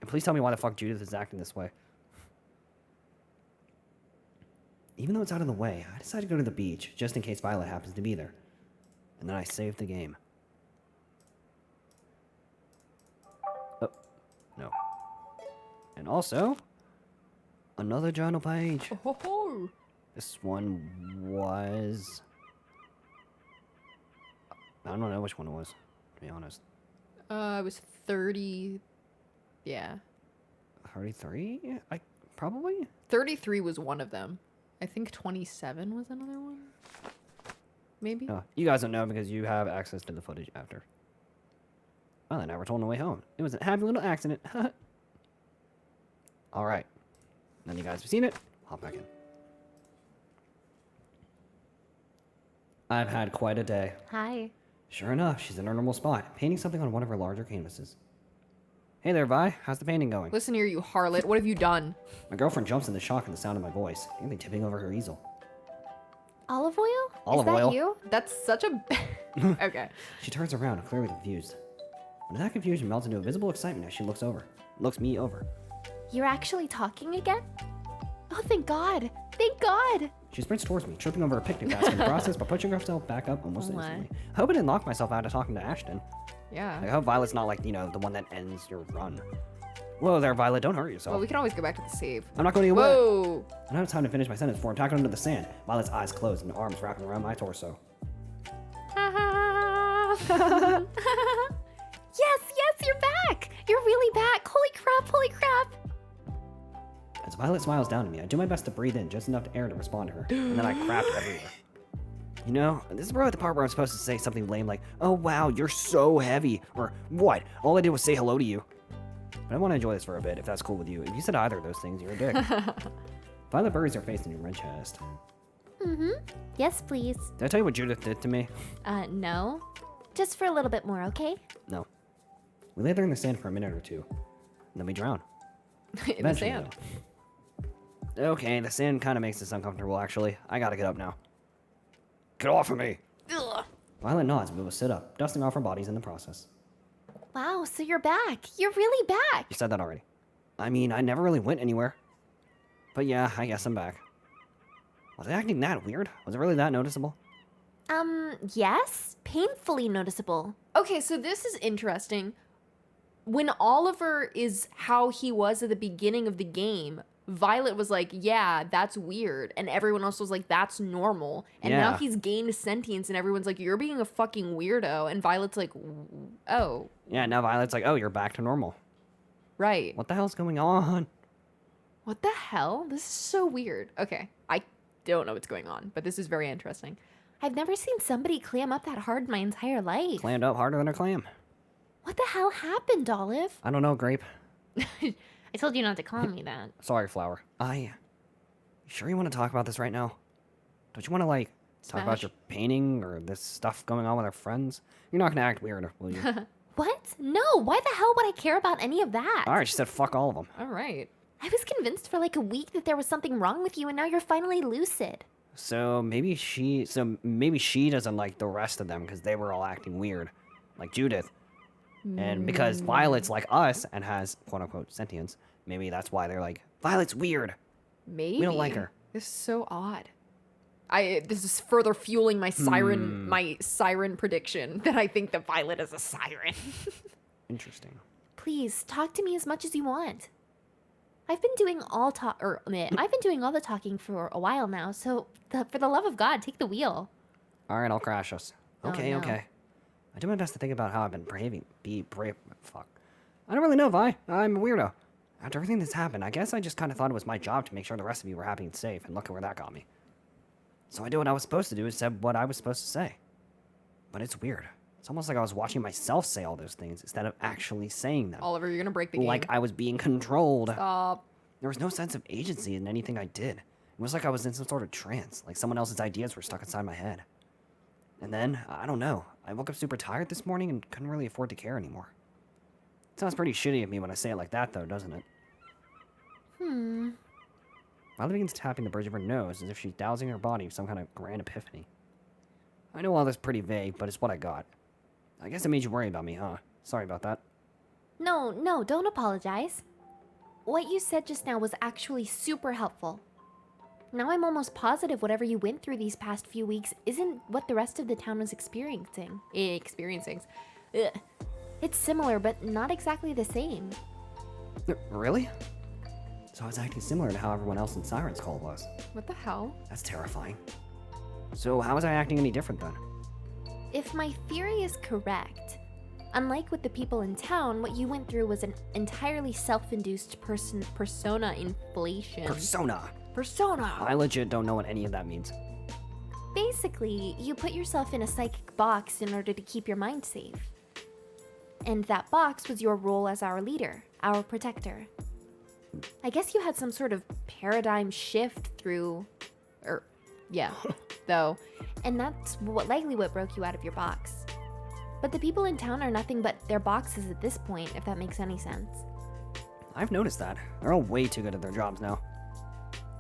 And please tell me why the fuck Judith is acting this way. Even though it's out of the way, I decided to go to the beach, just in case Violet happens to be there. And then I saved the game. Oh, no. And also, another journal page. Oh, ho. This one was... I don't know which one it was, to be honest. It was 30. Yeah. 33? Probably? 33 was one of them. I think 27 was another one. Maybe? Oh, you guys don't know because you have access to the footage after. Well, I never told on the way home. It was a happy little accident. Alright. Then you guys have seen it. Hop back in. I've had quite a day. Hi. Sure enough, she's in her normal spot, painting something on one of her larger canvases. Hey there, Vi. How's the painting going? Listen here, you harlot. What have you done? My girlfriend jumps into shock at the sound of my voice, nearly tipping over her easel. Olive oil? Olive Is that oil? you? That's such a... Okay. She turns around, clearly confused. But that confusion melts into a visible excitement as she looks me over. You're actually talking again? Oh, thank God. Thank God. She sprints towards me, tripping over a picnic basket in the process, but pushing herself back up almost Oh my. instantly. I hope I didn't lock myself out of talking to Ashton. I Yeah. hope Violet's not like, the one that ends your run. Whoa there, Violet, don't hurt yourself. Well, we can always go back to the save. I'm not going anywhere. Whoa. I don't have time to finish my sentence before I'm tackled into the sand. Violet's eyes closed and arms wrapping around my torso. Yes, you're back. You're really back. Holy crap, holy crap. As Violet smiles down at me, I do my best to breathe in just enough air to respond to her, and then I crap everywhere. You know, this is probably the part where I'm supposed to say something lame like, "Oh wow, you're so heavy," or "What? All I did was say hello to you." But I want to enjoy this for a bit, if that's cool with you. If you said either of those things, you're a dick. Violet buries her face in your red chest. Mm-hmm. Yes, please. Did I tell you what Judith did to me? No. Just for a little bit more, okay? No. We lay there in the sand for a minute or two, and then we drown. In the Eventually, sand. though. Okay, the sand kind of makes this uncomfortable, actually. I gotta get up now. Get off of me! Ugh. Violet nods, but we will sit up, dusting off our bodies in the process. Wow, so you're back. You're really back. You said that already. I mean, I never really went anywhere. But yeah, I guess I'm back. Was I acting that weird? Was it really that noticeable? Yes. Painfully noticeable. Okay, so this is interesting. when Oliver is how he was at the beginning of the game, Violet was like, yeah, that's weird. And everyone else was like, that's normal. And now Yeah. he's gained sentience and everyone's like, you're being a fucking weirdo. And Violet's like, oh, Yeah, now Violet's like, oh, you're back to normal. right. What the hell's going on? What the hell? This is so weird. Okay, I don't know what's going on, but this is very interesting. I've never seen somebody clam up that hard in my entire life. Clammed up harder than a clam. What the hell happened, Olive? I don't know, Grape. I told you not to call me that. Sorry, Flower. You sure you want to talk about this right now? Don't you want to, like, talk about Smash. your painting or this stuff going on with our friends? You're not going to act weird, will you? What? No, why the hell would I care about any of that? All right, she said fuck all of them. All right. I was convinced for like a week that there was something wrong with you, and now you're finally lucid. So maybe she doesn't like the rest of them because they were all acting weird, like Judith. And because Violet's like us and has quote unquote sentience, maybe that's why they're like, Violet's weird. Maybe. We don't like her. This is so odd. This is further fueling my siren prediction that I think that Violet is a siren. Interesting. Please talk to me as much as you want. I've been doing all I've been doing all the talking for a while now. So for the love of God, take the wheel. All right, I'll crash us. Oh, Okay, no. okay. I do my best to think about how I've been behaving. Fuck. I don't really know, Vi. I'm a weirdo. After everything that's happened, I guess I just kind of thought it was my job to make sure the rest of you were happy and safe, and look at where that got me. So I did what I was supposed to do and said what I was supposed to say. But it's weird. It's almost like I was watching myself say all those things instead of actually saying them. Oliver, you're gonna break the game. Like I was being controlled. Stop. There was no sense of agency in anything I did. It was like I was in some sort of trance, like someone else's ideas were stuck inside my head. And then, I don't know, I woke up super tired this morning and couldn't really afford to care anymore. It sounds pretty shitty of me when I say it like that, though, doesn't it? Violet begins tapping the bridge of her nose as if she's dousing her body with some kind of grand epiphany. I know all this is pretty vague, but it's what I got. I guess it made you worry about me, huh? Sorry about that. No, don't apologize. What you said just now was actually super helpful. Now I'm almost positive whatever you went through these past few weeks isn't what the rest of the town was experiencing. Ugh. It's similar, but not exactly the same. Really? So I was acting similar to how everyone else in Siren's Call was. What the hell? That's terrifying. So how was I acting any different then? If my theory is correct, unlike with the people in town, what you went through was an entirely self-induced persona inflation. Persona! I legit don't know what any of that means. Basically, you put yourself in a psychic box in order to keep your mind safe. And that box was your role as our leader, our protector. I guess you had some sort of paradigm shift through... though. And that's likely what broke you out of your box. But the people in town are nothing but their boxes at this point, if that makes any sense. I've noticed that. They're all way too good at their jobs now.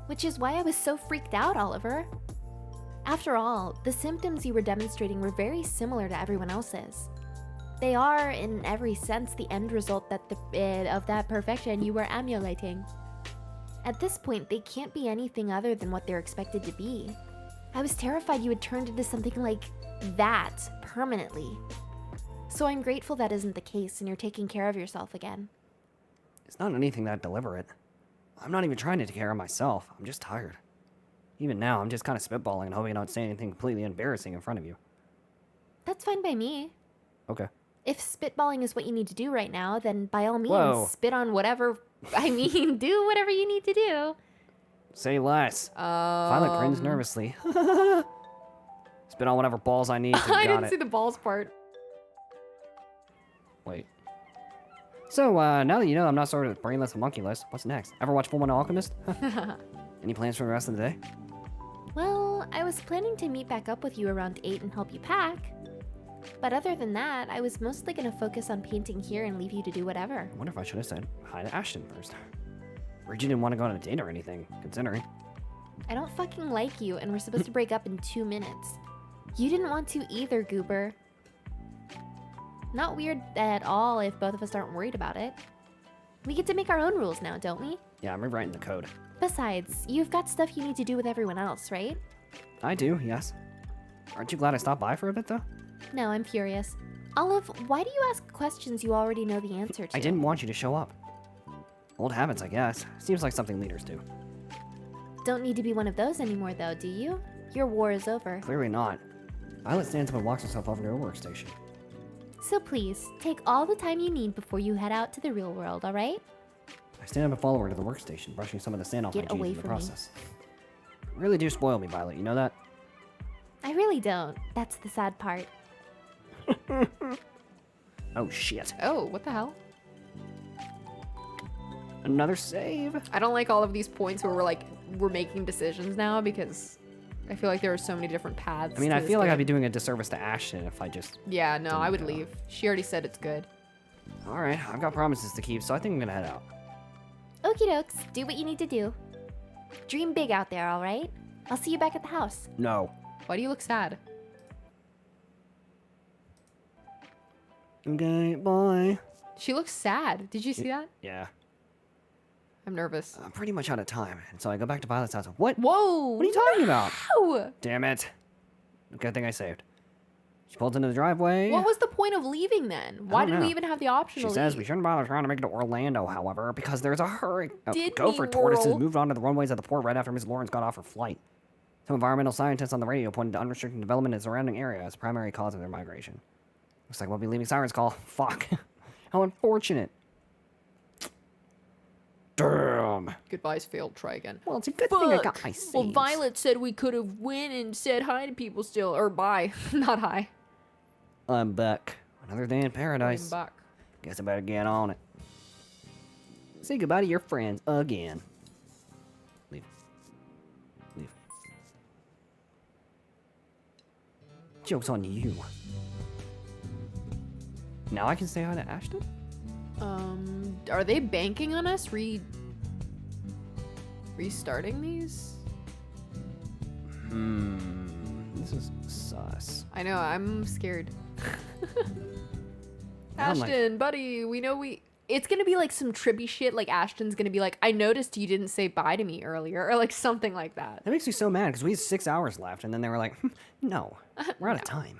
Which is why I was so freaked out, Oliver. After all, the symptoms you were demonstrating were very similar to everyone else's. They are, in every sense, the end result of that perfection you were emulating. At this point, they can't be anything other than what they're expected to be. I was terrified you had turned into something like that permanently. So I'm grateful that isn't the case and you're taking care of yourself again. It's not anything that deliberate. I'm not even trying to take care of myself. I'm just tired. Even now, I'm just kind of spitballing and hoping I don't say anything completely embarrassing in front of you. That's fine by me. Okay. If spitballing is what you need to do right now, then by all means, Whoa. spit on whatever... do whatever you need to do. Say less. Violet grins nervously. Spit on whatever balls I need to I got didn't it. see the balls part. Wait. So, now that you know I'm not sort of brainless and monkeyless, what's next? Ever watch Fullmetal Alchemist? Any plans for the rest of the day? Well, I was planning to meet back up with you around 8 and help you pack. But other than that, I was mostly going to focus on painting here and leave you to do whatever. I wonder if I should have said hi to Ashton first. Reggie didn't want to go on a date or anything, considering. I don't fucking like you, and we're supposed to break up in 2 minutes. You didn't want to either, Goober. Not weird at all if both of us aren't worried about it. We get to make our own rules now, don't we? Yeah, I'm rewriting the code. Besides, you've got stuff you need to do with everyone else, right? I do, yes. Aren't you glad I stopped by for a bit, though? No, I'm furious. Olive, why do you ask questions you already know the answer to? I didn't want you to show up. Old habits, I guess. Seems like something leaders do. Don't need to be one of those anymore, though, do you? Your war is over. Clearly not. Violet stands up and walks herself over to her workstation. So please, take all the time you need before you head out to the real world, alright? I stand up and follow her to the workstation, brushing some of the sand off my Get jeans away in the from me. process. You really do spoil me, Violet, you know that? I really don't. That's the sad part. Oh, shit. Oh, what the hell? Another save? I don't like all of these points where we're making decisions now because I feel like there are so many different paths. I mean, to I this feel like I'd game. be doing a disservice to Ashton if I just... Yeah, no, I would Didn't go. leave. She already said it's good. Alright, I've got promises to keep, so I think I'm gonna head out. Okie dokes, do what you need to do. Dream big out there, alright? I'll see you back at the house. No. Why do you look sad? Okay, bye. She looks sad. Did you see that? Yeah. I'm nervous. I'm pretty much out of time, and so I go back to Violet's house. What? Whoa! What are you talking about? Wow! Damn it. Good thing I saved. She pulls into the driveway. What was the point of leaving then? Why don't did we know. even have the option She to says leave? we shouldn't bother trying to make it to Orlando, however, because there's a hurricane. Disney Gopher tortoises World. moved onto the runways of the port right after Miss Lawrence got off her flight. Some environmental scientists on the radio pointed to unrestricted development in the surrounding area as the primary cause of their migration. Looks like we'll be leaving Siren's call. Fuck. How unfortunate. Damn. Goodbyes failed. Try again. Well, it's a good thing I got my saves. Well, Violet said we could have went and said hi to people still. Or bye. Not hi. I'm back. Another day in paradise. I'm back. Guess I better get on it. Say goodbye to your friends again. Leave. Leave. Joke's on you. Now I can say hi to Ashton? Are they banking on us restarting these? This is sus. I know, I'm scared. I'm like- Ashton, buddy, we know it's gonna be like some trippy shit, like Ashton's gonna be like, I noticed you didn't say bye to me earlier, or like something like that. That makes me so mad because we had 6 hours left and then they were like, no, we're out of time.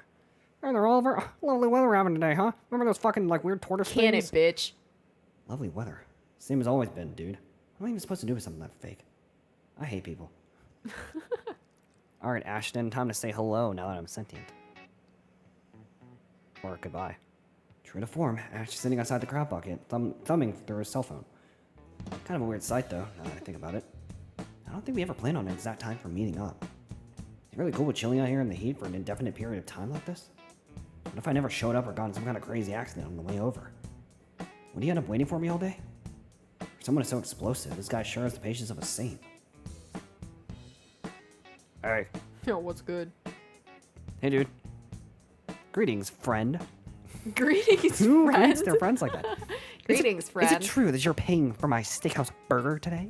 Oh, they're all over. Lovely weather we're having today, huh? Remember those fucking like weird tortoise Can things? it, bitch? Lovely weather. Same as always been, dude. What am I even supposed to do with something that fake? I hate people. Alright, Ashton, time to say hello now that I'm sentient. Or goodbye. True to form, Ash is sitting outside the crab bucket, thumbing through his cell phone. Kind of a weird sight, though, now that I think about it. I don't think we ever planned on an exact time for meeting up. Is it really cool with chilling out here in the heat for an indefinite period of time like this? What if I never showed up or got in some kind of crazy accident on the way over? Would he end up waiting for me all day? For someone is so explosive, this guy sure has the patience of a saint. Hey. Yo, what's good? Hey, dude. Greetings, friend. Greetings, Who friend. greets their friends like that? Greetings, friend. Is it true that you're paying for my steakhouse burger today?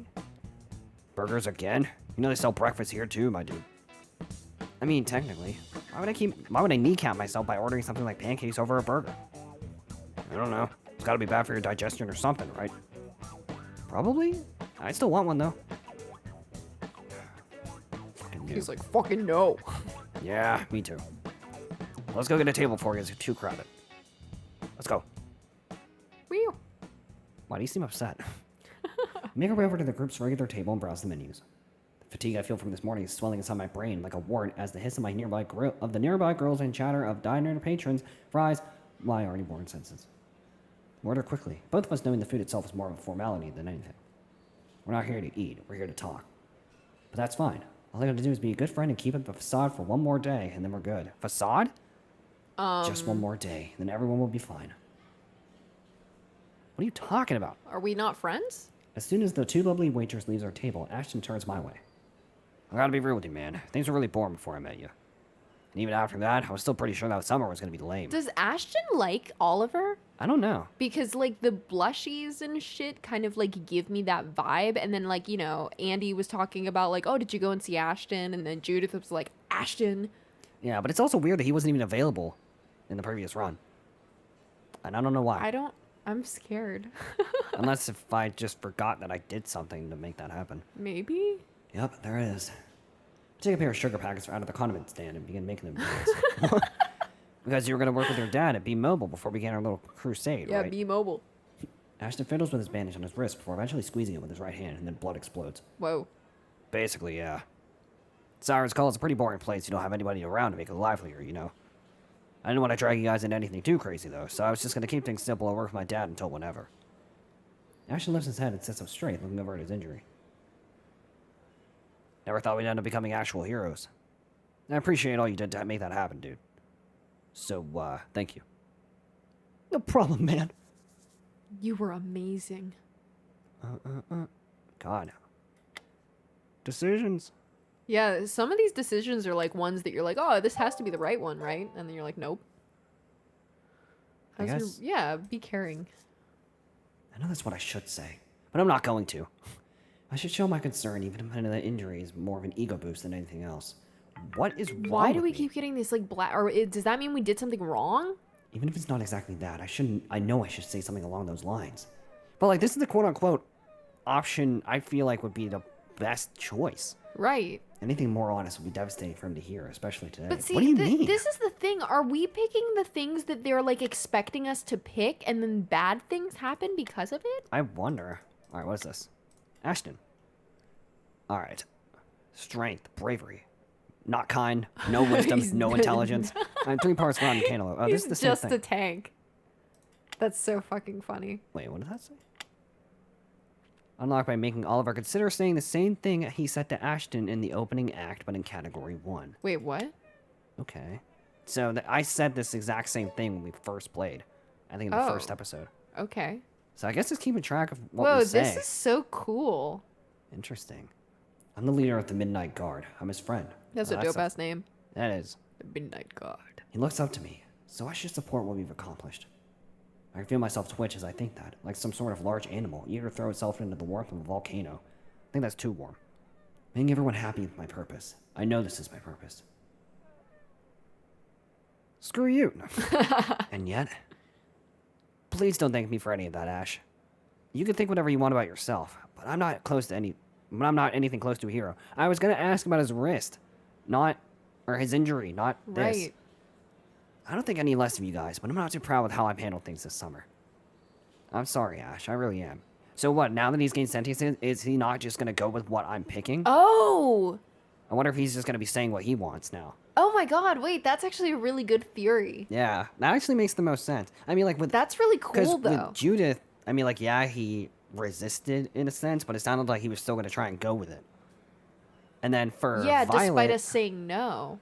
Burgers again? You know they sell breakfast here too, my dude. I mean, technically, why would I kneecap myself by ordering something like pancakes over a burger? I don't know. It's gotta be bad for your digestion or something, right? Probably. I still want one though. Fucking He's noob. like, fucking no. Yeah, me too. Let's go get a table for you. It's too crowded. Let's go. Whew. Why do you seem upset? Make our way over to the group's regular table and browse the menus. The fatigue I feel from this morning is swelling inside my brain like a wart as the hiss of the nearby grills and chatter of diner patrons fries my already worn senses. We order quickly, both of us knowing the food itself is more of a formality than anything. We're not here to eat, we're here to talk. But that's fine. All I gotta do is be a good friend and keep up the facade for one more day, and then we're good. Facade? Just one more day, then everyone will be fine. What are you talking about? Are we not friends? As soon as the two lovely waitress leaves our table, Ashton turns my way. I gotta be real with you, man. Things were really boring before I met you. And even after that, I was still pretty sure that summer was gonna be lame. Does Ashton like Oliver? I don't know. Because like the blushies and shit kind of like give me that vibe. And then like, you know, Andy was talking about like, oh, did you go and see Ashton? And then Judith was like, Ashton. Yeah, but it's also weird that he wasn't even available in the previous run. And I don't know why. I'm scared. Unless if I just forgot that I did something to make that happen. Maybe? Yep, there it is. I take a pair of sugar packets out of the condiment stand and begin making them. Because you were going to work with your dad at Be Mobile before we began our little crusade, Yeah, right? be mobile. Ashton fiddles with his bandage on his wrist before eventually squeezing it with his right hand, and then blood explodes. Whoa. Basically, yeah. Siren's Call is a pretty boring place. You don't have anybody around to make it livelier, you know? I didn't want to drag you guys into anything too crazy, though, so I was just going to keep things simple and work with my dad until whenever. Ashton lifts his head and sits up straight, looking over at his injury. Never thought we'd end up becoming actual heroes. I appreciate all you did to make that happen, dude. So, thank you. No problem, man. You were amazing. God. Decisions. Yeah, some of these decisions are like ones that you're like, oh, this has to be the right one, right? And then you're like, nope. I guess. Yeah, be caring. I know that's what I should say, but I'm not going to. I should show my concern, even if the injury is more of an ego boost than anything else. What is wrong Why do with we me? keep getting this like black? Or does that mean we did something wrong? Even if it's not exactly that, I know I should say something along those lines. But like, this is the quote-unquote option I feel like would be the best choice. Right. Anything more honest would be devastating for him to hear, especially today. But see, what do you mean? this is the thing. Are we picking the things that they're like expecting us to pick, and then bad things happen because of it? I wonder. All right, what is this? Ashton. All right. Strength, bravery. Not kind, no wisdom, He's no not- intelligence. I'm 3 parts rotten cantaloupe. Oh, this is the same just thing. a tank. That's so fucking funny. Wait, what did that say? Unlocked by making Oliver consider saying the same thing he said to Ashton in the opening act, but in category 1. Wait, what? Okay. So I said this exact same thing when we first played. I think in the first episode. Okay. So I guess it's keeping track of what Whoa, we say. this is so cool. Interesting. I'm the leader of the Midnight Guard. I'm his friend. That's Well, a dope ass name. That is. The Midnight Guard. He looks up to me, so I should support what we've accomplished. I can feel myself twitch as I think that, like some sort of large animal, eager to throw itself into the warmth of a volcano. I think that's too warm. Making everyone happy with my purpose. I know this is my purpose. Screw you. And yet, please don't thank me for any of that, Ash. You can think whatever you want about yourself, but I'm not anything close to a hero. I was gonna ask about his wrist, or his injury, not this. Right. I don't think any less of you guys, but I'm not too proud with how I've handled things this summer. I'm sorry, Ash. I really am. So what, now that he's gained sentience, is he not just going to go with what I'm picking? Oh! I wonder if he's just going to be saying what he wants now. Oh my god, wait, that's actually a really good theory. Yeah, that actually makes the most sense. I mean, like, That's really cool, though. with Judith, I mean, like, yeah, he resisted in a sense, but it sounded like he was still going to try and go with it. And then for Yeah, Violet, despite us saying no.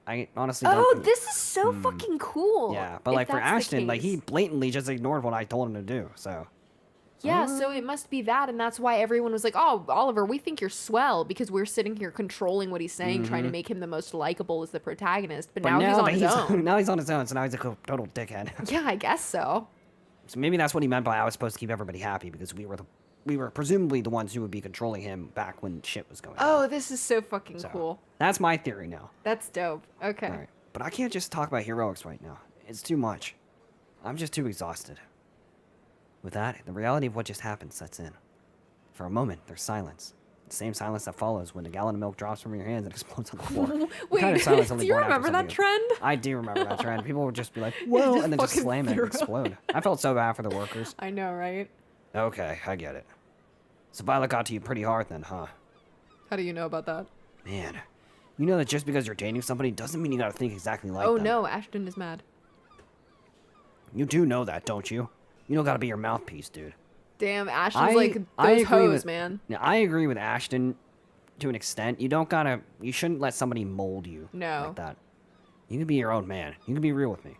I honestly Oh, don't... this is so fucking cool. Yeah, but if like for that's the Ashton, like he case. blatantly just ignored what I told him to do, so... Yeah, so it must be that, and that's why everyone was like, oh, Oliver, we think you're swell, because we're sitting here controlling what he's saying, trying to make him the most likable as the protagonist, but now he's on his own. Now he's on his own, so now he's a total dickhead. Yeah, I guess so. So maybe that's what he meant by I was supposed to keep everybody happy, because we were presumably the ones who would be controlling him back when shit was going on. Oh, this is so fucking So, cool. That's my theory now. That's dope. Okay. All right. But I can't just talk about heroics right now. It's too much. I'm just too exhausted. With that, the reality of what just happened sets in. For a moment, there's silence. The same silence that follows when a gallon of milk drops from your hands and explodes on the floor. The Wait, kind of silence do only you born after remember that something- trend? I do remember that trend. People would just be like, whoa, Just and then just fucking slam it and throw explode. I felt so bad for the workers. I know, right? Okay, I get it. So Violet got to you pretty hard then, huh? How do you know about that? Man, you know that just because you're dating somebody doesn't mean you gotta think exactly like Oh them. no, Ashton is mad. You do know that, don't you? You don't gotta be your mouthpiece, dude. Damn, Ashton's like I those agree hoes, with, man. Now, I agree with Ashton to an extent. You shouldn't let somebody mold you No. like that. You can be your own man. You can be real with me.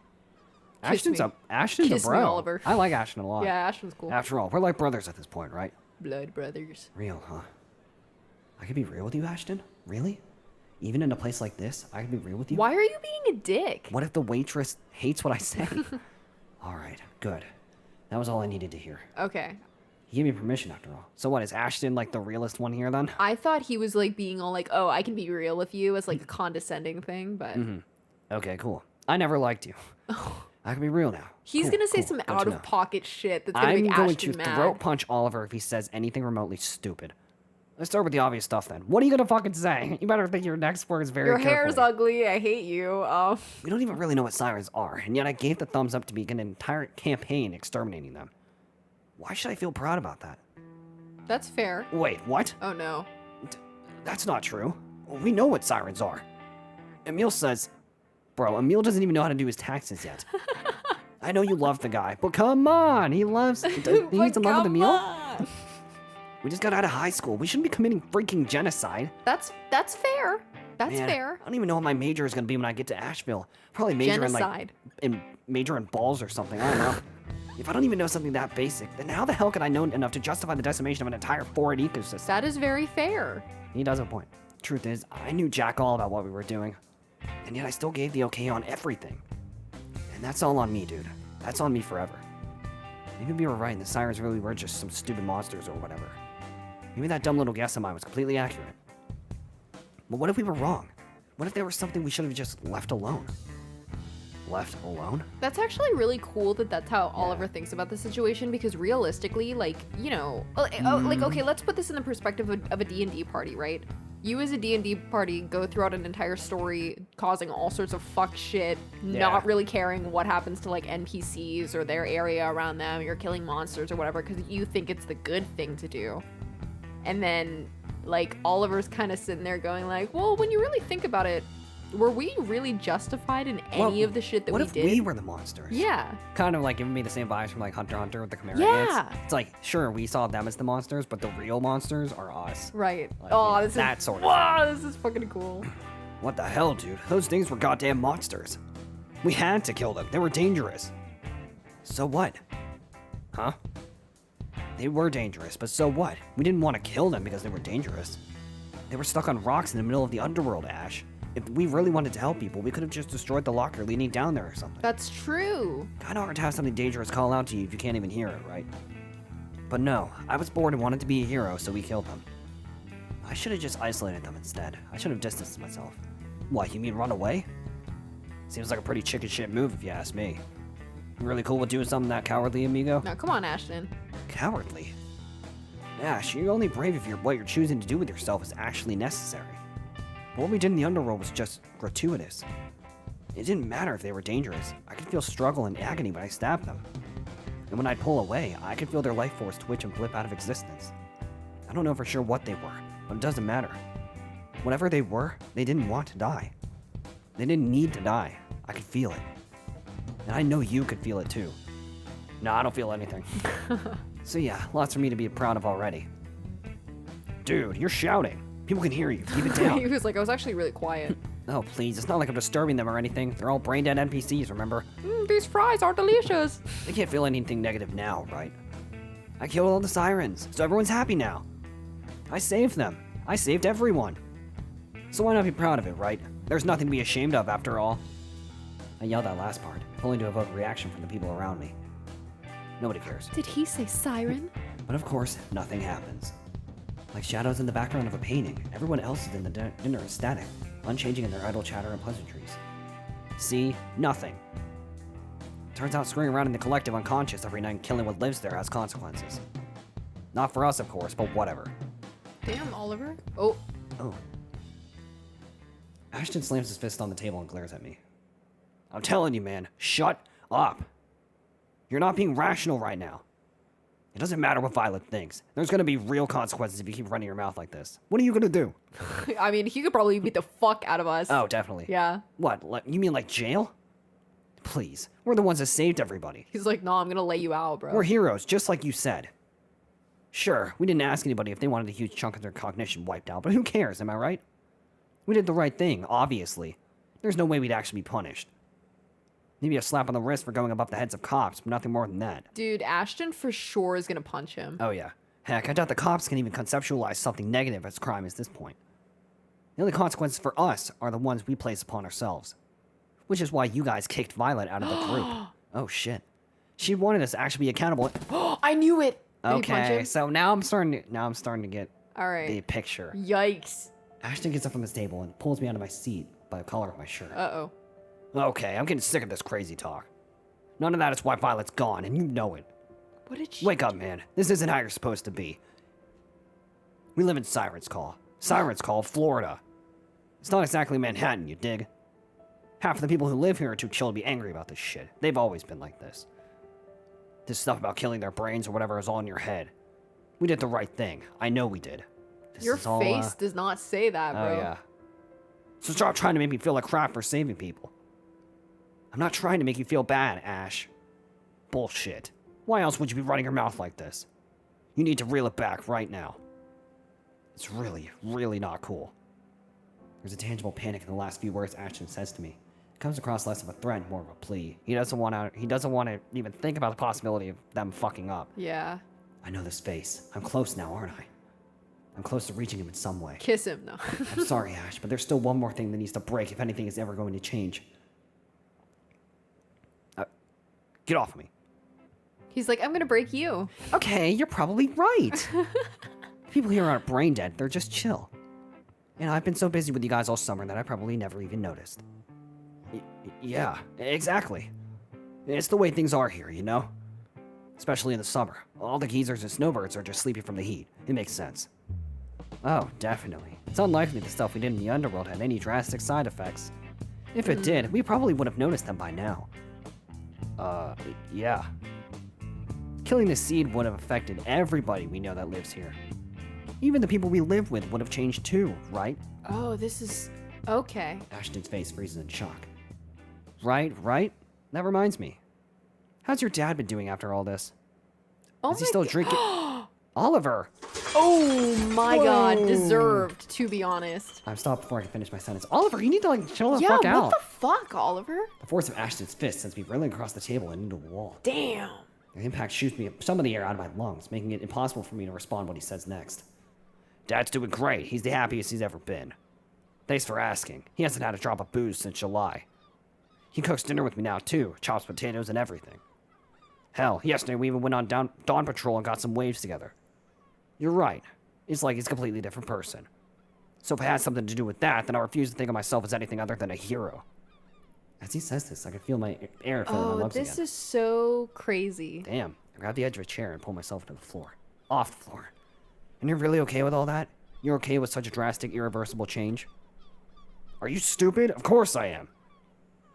Kiss Ashton's me. a Kiss me, bro. Oliver. I like Ashton a lot. Yeah, Ashton's cool. After all, we're like brothers at this point, right? Blood brothers. Real, huh? I could be real with you, Ashton? Really? Even in a place like this, I could be real with you? Why are you being a dick? What if the waitress hates what I say? All right, good. That was all I needed to hear. Okay. He gave me permission after all. So what, is Ashton like the realest one here then? I thought he was like being all like, oh, I can be real with you as like a condescending thing, but Okay, cool. I never liked you. I can be real now. he's Cool, gonna say cool. some Good to out know. of pocket shit that's gonna I'm make going Ashton to mad. throat punch Oliver if he says anything remotely stupid. Let's start with the obvious stuff then. What are you gonna fucking say? You better think your next words very Your carefully. hair's ugly. I hate you. We don't even really know what sirens are, and yet I gave the thumbs up to begin an entire campaign exterminating them. Why should I feel proud about that? That's fair. Wait, what? Oh no. That's not true. We know what sirens are. Emil says... Bro, Emil doesn't even know how to do his taxes yet. I know you love the guy, but come on! He loves... He needs to love Emil? We just got out of high school. We shouldn't be committing freaking genocide. That's fair. That's Man, fair. I don't even know what my major is going to be when I get to Asheville. Probably major Genocide. major in balls or something. I don't know. If I don't even know something that basic, then how the hell could I know enough to justify the decimation of an entire foreign ecosystem? That is very fair. He does have a point. Truth is, I knew jack all about what we were doing. And yet I still gave the okay on everything. And that's all on me, dude. That's on me forever. Maybe we were right and the sirens really were just some stupid monsters or whatever. Maybe that dumb little guess of mine was completely accurate. But what if we were wrong? What if there was something we should have just left alone? Left alone? That's actually really cool that that's how Oliver thinks about the situation, because realistically, like, you know, like, okay, let's put this in the perspective of a D&D party, right? You as a D&D party go throughout an entire story causing all sorts of fuck shit, not really caring what happens to like NPCs or their area around them. You're killing monsters or whatever because you think it's the good thing to do. And then like Oliver's kind of sitting there going like, well, when you really think about it, were we really justified in any of the shit that we did? What if we were the monsters? Yeah. Kind of like giving me the same vibes from like Hunter x Hunter with the Chimera Yeah. ants. It's like, sure, we saw them as the monsters, but the real monsters are us. Right. Like, Oh, you know, this that is sort of wow, this is fucking cool. What the hell, dude? Those things were goddamn monsters. We had to kill them. They were dangerous. So what? Huh? They were dangerous, but so what? We didn't want to kill them because they were dangerous. They were stuck on rocks in the middle of the underworld, Ash. If we really wanted to help people, we could have just destroyed the locker leading down there or something. That's true. Kinda hard to have something dangerous call out to you if you can't even hear it, right? But no, I was bored and wanted to be a hero, so we killed them. I should have just isolated them instead. I should have distanced myself. What, you mean run away? Seems like a pretty chicken shit move if you ask me. You really cool with doing something that cowardly, amigo? Now, come on, Ashton. Cowardly? Ash, you're only brave if what you're choosing to do with yourself is actually necessary. But what we did in the underworld was just gratuitous. It didn't matter if they were dangerous. I could feel struggle and agony when I stabbed them. And when I'd pull away, I could feel their life force twitch and blip out of existence. I don't know for sure what they were, but it doesn't matter. Whatever they were, they didn't want to die. They didn't need to die. I could feel it. And I know you could feel it too. No, I don't feel anything. So yeah, lots for me to be proud of already. Dude, you're shouting. People can hear you. Keep it He down. was like, I was actually really quiet. Oh, please. It's not like I'm disturbing them or anything. They're all brain-dead NPCs, remember? These fries are delicious. They can't feel anything negative now, right? I killed all the sirens, so everyone's happy now. I saved them. I saved everyone. So why not be proud of it, right? There's nothing to be ashamed of after all. I yelled that last part, only to evoke a reaction from the people around me. Nobody cares. Did he say siren? But of course, nothing happens. Like shadows in the background of a painting, everyone else in the dinner is static, unchanging in their idle chatter and pleasantries. See? Nothing. Turns out screwing around in the collective unconscious every night and killing what lives there has consequences. Not for us, of course, but whatever. Damn, Oliver. Oh. Oh. Ashton slams his fist on the table and glares at me. I'm telling you, man, shut up. You're not being rational right now. It doesn't matter what Violet thinks. There's gonna be real consequences if you keep running your mouth like this. What are you gonna do? I mean, he could probably beat the fuck out of us. Oh, definitely. Yeah. What, you mean like jail? Please, we're the ones that saved everybody. He's like, no, I'm gonna lay you out, bro. We're heroes, just like you said. Sure, we didn't ask anybody if they wanted a huge chunk of their cognition wiped out, but who cares, am I right? We did the right thing, obviously. There's no way we'd actually be punished. Maybe a slap on the wrist for going above the heads of cops, but nothing more than that. Dude, Ashton for sure is gonna punch him. Oh yeah. Heck, I doubt the cops can even conceptualize something negative as crime at this point. The only consequences for us are the ones we place upon ourselves. Which is why you guys kicked Violet out of the group. Oh shit. She wanted us to actually be accountable. I knew it! Did he punch Okay, him? so now I'm starting to get All right. the picture. Yikes. Ashton gets up from his table and pulls me out of my seat by the collar of my shirt. Uh-oh. Okay, I'm getting sick of this crazy talk. None of that is why Violet's gone, and you know it. What did she Wake up, man. This isn't how you're supposed to be. We live in Siren's Call. Siren's Call, Florida. It's not exactly Manhattan, you dig? Half of the people who live here are too chill to be angry about this shit. They've always been like this. This stuff about killing their brains or whatever is all in your head. We did the right thing. I know we did. This Your is all, face does not say that, bro. Oh, yeah. So stop trying to make me feel like crap for saving people. I'm not trying to make you feel bad, Ash. Bullshit. Why else would you be running your mouth like this? You need to reel it back right now. It's really, really not cool. There's a tangible panic in the last few words Ashton says to me. It comes across less of a threat, more of a plea. He doesn't want to even think about the possibility of them fucking up. Yeah. I know this face. I'm close now, aren't I? I'm close to reaching him in some way. Kiss him, no. I'm sorry, Ash, but there's still one more thing that needs to break if anything is ever going to change. Get off of me. He's like, I'm gonna break you. Okay, you're probably right. People here aren't brain dead, they're just chill. And I've been so busy with you guys all summer that I probably never even noticed. Yeah, exactly. It's the way things are here, you know? Especially in the summer. All the geezers and snowbirds are just sleepy from the heat. It makes sense. Oh, definitely. It's unlikely the stuff we did in the underworld had any drastic side effects. If it did, we probably would have noticed them by now. Yeah. Killing the seed would have affected everybody we know that lives here. Even the people we live with would have changed too, right? Oh, this is... Okay. Ashton's face freezes in shock. Right? That reminds me. How's your dad been doing after all this? Oh Is he still drinking? Oliver! Oh my god, Whoa. deserved, to be honest. I've stopped before I can finish my sentence. Oliver, you need to chill the Yeah, fuck what out. the fuck, Oliver? The force of Ashton's fist sends me reeling across the table and into a wall. Damn. The impact shoots me some of the air out of my lungs, making it impossible for me to respond what he says next. Dad's doing great. He's the happiest he's ever been. Thanks for asking. He hasn't had a drop of booze since July. He cooks dinner with me now, too. Chops potatoes and everything. Hell, yesterday we even went on dawn patrol and got some waves together. You're right. It's like he's a completely different person. So if it has something to do with that, then I refuse to think of myself as anything other than a hero. As he says this, I can feel my air filling my Oh, lungs this again. is so crazy. Damn. I grab the edge of a chair and pull myself to the floor. Off the floor. And you're really okay with all that? You're okay with such a drastic, irreversible change? Are you stupid? Of course I am.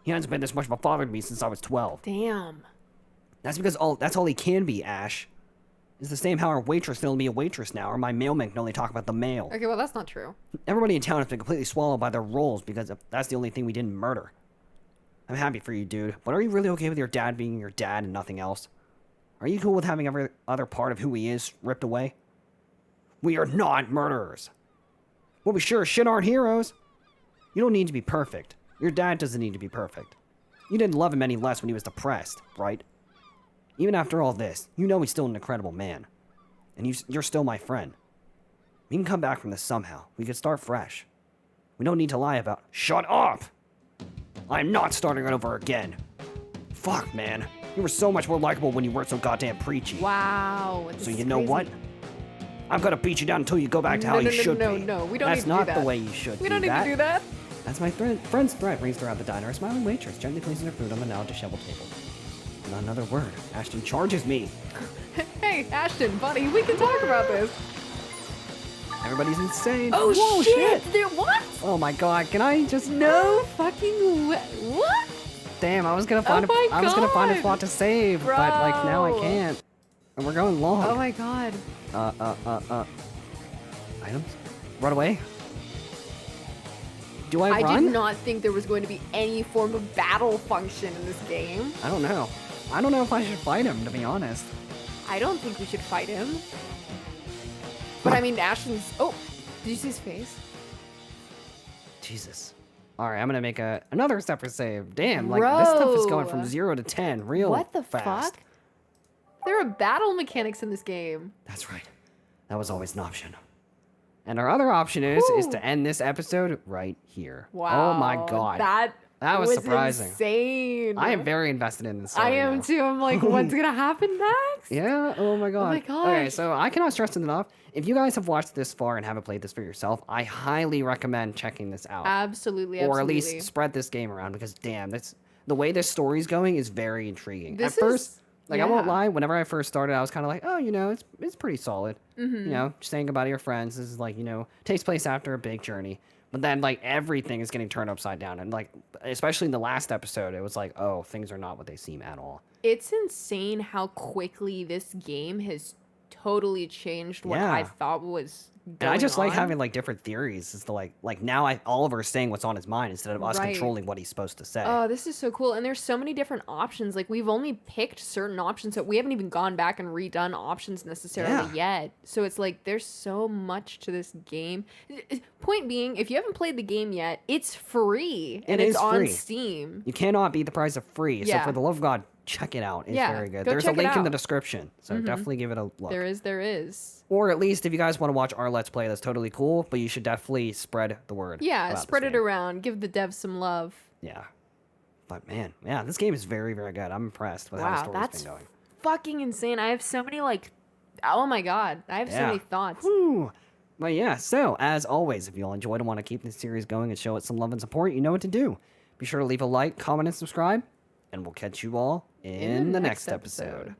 He hasn't been this much of a father to me since I was 12. Damn. That's because that's all he can be, Ash. It's the same how our waitress can only be a waitress now, or my mailman can only talk about the mail. Okay, well, that's not true. Everybody in town has been completely swallowed by their roles because that's the only thing we didn't murder. I'm happy for you, dude, but are you really okay with your dad being your dad and nothing else? Are you cool with having every other part of who he is ripped away? We are not murderers. Well, we sure as shit aren't heroes. You don't need to be perfect. Your dad doesn't need to be perfect. You didn't love him any less when he was depressed, right? Even after all this, you know he's still an incredible man. And you're still my friend. We can come back from this somehow. We could start fresh. We don't need to lie about... Shut up! I'm not starting it over again. Fuck, man. You were so much more likable when you weren't so goddamn preachy. Wow. So you know what? I'm gonna beat you down until you go back to how you should be. No, we don't That's need to do not that. the way you should We don't need to do that. That's my friend's threat brings throughout the diner. A smiling waitress gently places her food on the now disheveled table. Not another word. Ashton charges me. Hey, Ashton, buddy, we can talk about this. Everybody's insane. Oh, Whoa, shit! There, what? Oh my god, can I just... No fucking what? Damn, I was gonna find my I was gonna find a God. spot to save, but like now I Bro. can't. And we're going long. Oh my god. Items? Run away? Do I I run? did not think there was going to be any form of battle function in this game. I don't know. I don't know if I should fight him, to be honest. I don't think we should fight him. But I mean, Ashton's... Oh, did you see his face? Jesus. Alright, I'm gonna make another separate save. Damn, like this stuff is going from Bro. 0 to 10 real What the fast. fuck? There are battle mechanics in this game. That's right. That was always an option. And our other option is Whew. to end this episode right here. Wow. Oh my god. That was surprising. Insane. I am very invested in this story I am now. too. I'm like, what's gonna happen next? Yeah, oh my god. my Okay, gosh. so I cannot stress it enough. If you guys have watched this far and haven't played this for yourself, I highly recommend checking this out. Absolutely, Or at absolutely. least spread this game around because damn, that's the way this story's going is very intriguing. This At first, Like, I won't Yeah. lie, whenever I first started, I was kind of like, oh, it's pretty solid. You know, just saying goodbye to your friends. This is like, takes place after a big journey. But then, like, everything is getting turned upside down. And, like, especially in the last episode, it was like, oh, things are not what they seem at all. It's insane how quickly this game has totally changed what I Yeah. thought was going And I just like on. having, like, different theories as to, like now Oliver's saying what's on his mind instead of us Right. controlling what he's supposed to say. Oh, this is so cool. And there's so many different options. Like, we've only picked certain options, so we haven't even gone back and redone options necessarily yet. So it's like, there's so much to this game. Point being, if you haven't played the game yet, it's free. And It it's is on free. Steam. You cannot beat the price of free. So Yeah. for the love of God, check it out. It's Yeah, very good. go There's a check it link in the out. description. So definitely give it a look. There is. Or at least if you guys want to watch our Let's Play, that's totally cool. But you should definitely spread the word. Yeah, about spread this it game. around. Give the devs some love. Yeah. But man, yeah, this game is very, very good. I'm impressed with how the Wow, story's that's been going. fucking insane. I have so many, like, oh my god. I have so Yeah. many thoughts. Woo. But yeah, so as always, if you all enjoyed and want to keep this series going and show it some love and support, you know what to do. Be sure to leave a like, comment, and subscribe. And we'll catch you all in the next episode.